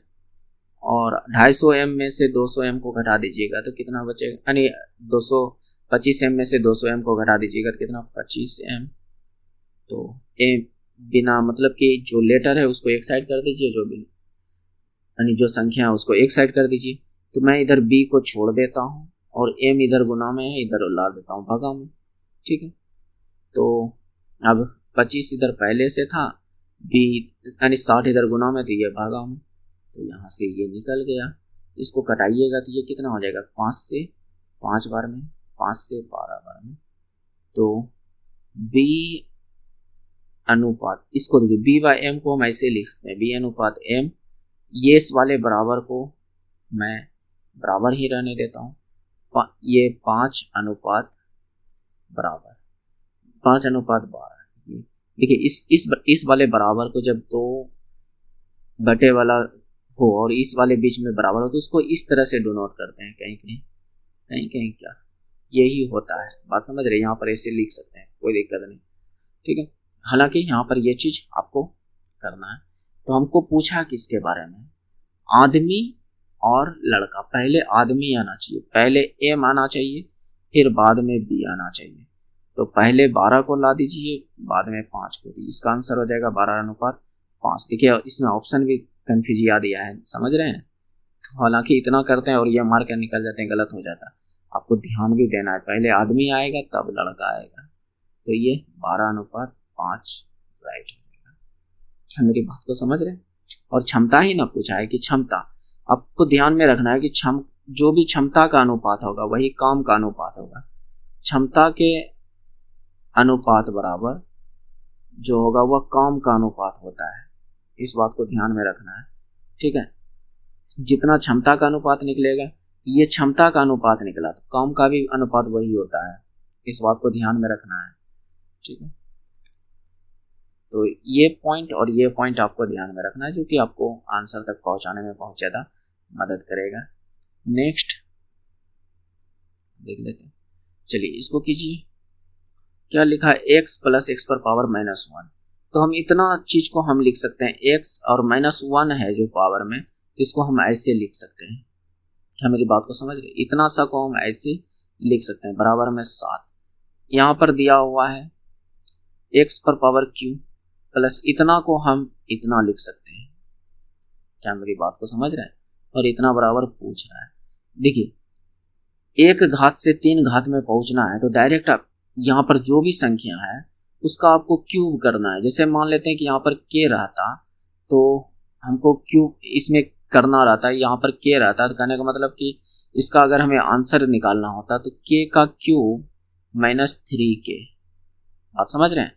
और 250 एम में से 200 एम को घटा दीजिएगा तो कितना बचेगा, यानी 225 एम में से 200 एम को घटा दीजिएगा तो कितना, 25 एम। तो ए बिना मतलब कि जो लेटर है उसको एक साइड कर दीजिए, जो बिना यानी जो संख्या है उसको एक साइड कर दीजिए। तो मैं इधर बी को छोड़ देता हूँ और एम इधर गुना में है, इधर ला देता हूँ भगा में। ठीक है, तो अब 25 इधर पहले से था, बी यानी 60 इधर गुना में, तो ये भागा में, तो यहाँ से ये निकल गया। इसको कटाइएगा तो ये कितना हो जाएगा, 5 से 5 बार में, 5 से 12 बार में। तो बी अनुपात, इसको देखिए बी बाय एम को हम ऐसे लिख सकते हैं, बी अनुपात एम, ये इस वाले बराबर को मैं बराबर ही रहने देता हूँ, ये 5 अनुपात बराबर 5 अनुपात 12। देखिए इस वाले बराबर को जब 2 बटे वाला हो और इस वाले बीच में बराबर हो तो उसको इस तरह से डिनोट करते हैं, कहीं कहीं क्या यही होता है, बात समझ रहे हैं? यहाँ पर ऐसे लिख सकते हैं, कोई दिक्कत नहीं। ठीक है, हालांकि यहाँ पर ये चीज आपको करना है। तो हमको पूछा किसके बारे में, आदमी और लड़का। पहले आदमी आना चाहिए, पहले एम आना चाहिए, फिर बाद में बी आना चाहिए। तो पहले 12 को ला दीजिए, बाद में 5 को, इसका आंसर हो जाएगा 12 अनुपात 5। देखिए इसमें ऑप्शन भी कंफ्यूज याद दिया है, समझ रहे हैं? हालांकि इतना करते हैं और ये मार कर निकल जाते हैं, गलत हो जाता है। आपको ध्यान भी देना है, पहले आदमी आएगा तब लड़का आएगा। तो ये 12 अनुपात 5 राइट हो जाएगा। क्या मेरी बात को समझ रहे हैं? और क्षमता ही ना पूछा है कि क्षमता, आपको ध्यान में रखना है कि जो भी क्षमता का अनुपात होगा वही काम का अनुपात होगा। क्षमता के अनुपात बराबर जो होगा वह काम का अनुपात होता है, इस बात को ध्यान में रखना है। ठीक है, जितना क्षमता का अनुपात निकलेगा, ये क्षमता का अनुपात निकला तो काम का भी अनुपात वही होता है, इस बात को ध्यान में रखना है। ठीक है, तो ये पॉइंट और ये पॉइंट आपको ध्यान में रखना है, जो कि आपको आंसर तक पहुंचाने में बहुत ज्यादा मदद करेगा। नेक्स्ट देख लेते हैं, चलिए इसको कीजिए। क्या लिखा है, x प्लस एक्स पर पावर -1। तो हम इतना चीज को हम लिख सकते हैं, x और -1 है जो पावर में, इसको हम ऐसे लिख सकते हैं। क्या मेरी बात को समझ रहे? इतना सा को हम ऐसे लिख सकते हैं, बराबर में 7। यहाँ पर दिया हुआ है x पर पावर q प्लस इतना को हम इतना लिख सकते हैं। क्या मेरी बात को समझ रहे हैं? और इतना बराबर पूछ रहा है। देखिए 1 घात से 3 घात में पहुंचना है तो डायरेक्ट आप यहाँ पर जो भी संख्या है उसका आपको क्यूब करना है। जैसे मान लेते हैं कि यहाँ पर k रहता तो हमको क्यूब इसमें करना रहता है, यहाँ पर k रहता तो कहने का मतलब कि इसका अगर हमें आंसर निकालना होता तो k का क्यूब -3k। आप समझ रहे हैं?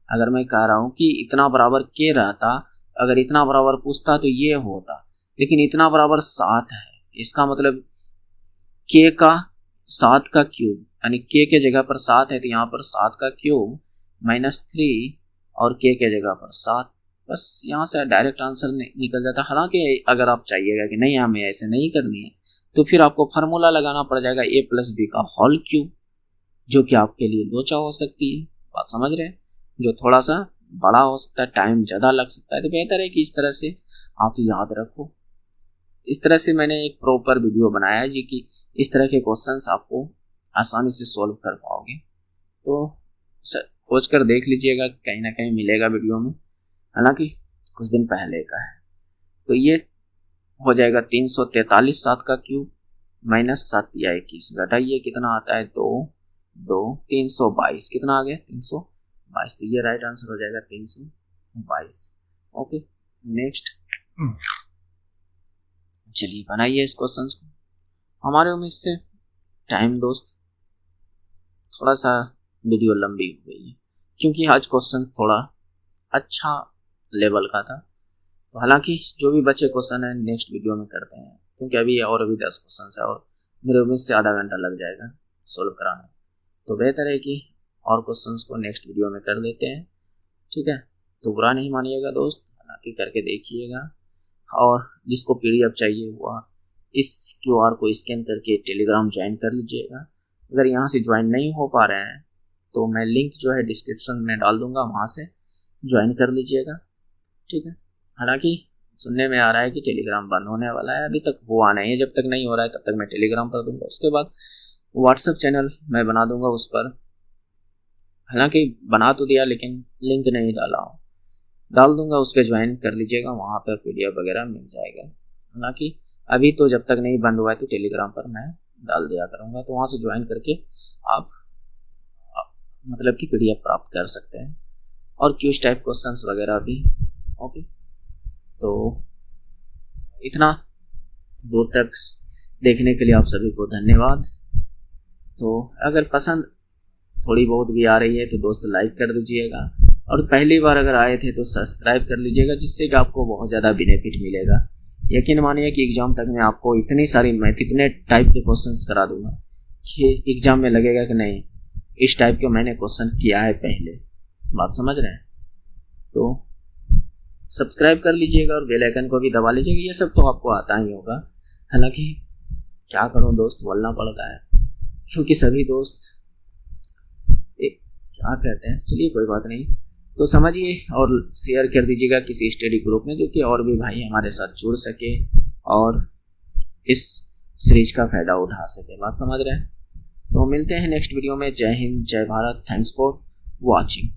अगर मैं कह रहा हूँ कि इतना बराबर k रहता, अगर इतना बराबर पूछता तो ये होता, लेकिन इतना बराबर 7 है, इसका मतलब k का 7 का क्यूब, यानी k के जगह पर 7 है तो यहाँ पर 7 का क्यूब -3 और k के जगह पर 7। बस यहाँ से डायरेक्ट आंसर निकल जाता। हालांकि अगर आप चाहिएगा कि नहीं हमें ऐसे नहीं करनी है तो फिर आपको फार्मूला लगाना पड़ जाएगा a प्लस बी का होल क्यूब, जो कि आपके लिए लोचा हो सकती है। बात समझ रहे हैं? जो थोड़ा सा बड़ा हो सकता है, टाइम ज़्यादा लग सकता है, तो बेहतर है कि इस तरह से आप याद रखो। इस तरह से मैंने एक प्रॉपर वीडियो बनाया है जी कि इस तरह के क्वेश्चंस आपको आसानी से सॉल्व कर पाओगे। तो खोज कर देख लीजिएगा, कहीं ना कहीं मिलेगा वीडियो में, हालांकि कुछ दिन पहले का है। तो ये हो जाएगा 343 7 का क्यूब -7 या 21 घटाइए कितना आता है, 2 322 कितना आ गया 322। तो ये राइट आंसर हो जाएगा 322। ओके नेक्स्ट, चलिए बनाइए इस क्वेश्चन को। हमारे उम्मीद से टाइम दोस्त थोड़ा सा वीडियो लंबी हो गई है क्योंकि आज क्वेश्चन थोड़ा अच्छा लेवल का था। तो हालांकि जो भी बचे क्वेश्चन है नेक्स्ट वीडियो में करते हैं, क्योंकि अभी और भी 10 क्वेश्चन है और मेरे उम्मीद से आधा घंटा लग जाएगा सोल्व कराने। तो बेहतर है कि और क्वेश्चंस को नेक्स्ट वीडियो में कर लेते हैं, ठीक है। तो बुरा नहीं मानिएगा दोस्त, हालांकि करके देखिएगा। और जिसको PDF चाहिए हुआ इस QR को स्कैन करके टेलीग्राम ज्वाइन कर लीजिएगा। अगर यहाँ से ज्वाइन नहीं हो पा रहे हैं तो मैं लिंक जो है डिस्क्रिप्शन में डाल दूंगा, वहाँ से ज्वाइन कर लीजिएगा, ठीक है। हालांकि सुनने में आ रहा है कि टेलीग्राम बंद होने वाला है, अभी तक हुआ नहीं है। जब तक नहीं हो रहा है तब तक मैं टेलीग्राम कर दूंगा, उसके बाद व्हाट्सएप चैनल मैं बना दूंगा उस पर। हालांकि बना तो दिया लेकिन लिंक नहीं डाला हूँ, डाल दूंगा, उस पर ज्वाइन कर लीजिएगा, वहाँ पर PDF वगैरह मिल जाएगा। हालांकि अभी तो जब तक नहीं बंद हुआ है तो टेलीग्राम पर मैं डाल दिया करूँगा, तो वहाँ से ज्वाइन करके आप मतलब कि PDF प्राप्त कर सकते हैं और क्यूज टाइप क्वेश्चंस वगैरह भी। ओके, तो इतना दूर तक देखने के लिए आप सभी को धन्यवाद। तो अगर पसंद थोड़ी बहुत भी आ रही है तो दोस्त लाइक कर दीजिएगा, और पहली बार अगर आए थे तो सब्सक्राइब कर लीजिएगा, जिससे कि आपको बहुत ज़्यादा बेनिफिट मिलेगा। यकीन मानिए कि एग्जाम तक में आपको इतनी सारी मैं कितने टाइप के क्वेश्चंस करा दूंगा कि एग्जाम में लगेगा कि नहीं इस टाइप के मैंने क्वेश्चन किया है पहले। बात समझ रहे हैं? तो सब्सक्राइब कर लीजिएगा और बेल आइकन को भी दबा लीजिएगा, ये सब तो आपको आता ही होगा। हालांकि क्या करूं दोस्त, बोलना पड़ता है क्योंकि सभी दोस्त क्या कहते हैं, चलिए कोई बात नहीं। तो समझिए और शेयर कर दीजिएगा किसी स्टडी ग्रुप में, जो कि और भी भाई हमारे साथ जुड़ सके और इस सीरीज का फ़ायदा उठा सके। बात समझ रहे हैं? तो मिलते हैं नेक्स्ट वीडियो में। जय हिंद, जय भारत, थैंक्स फॉर वॉचिंग।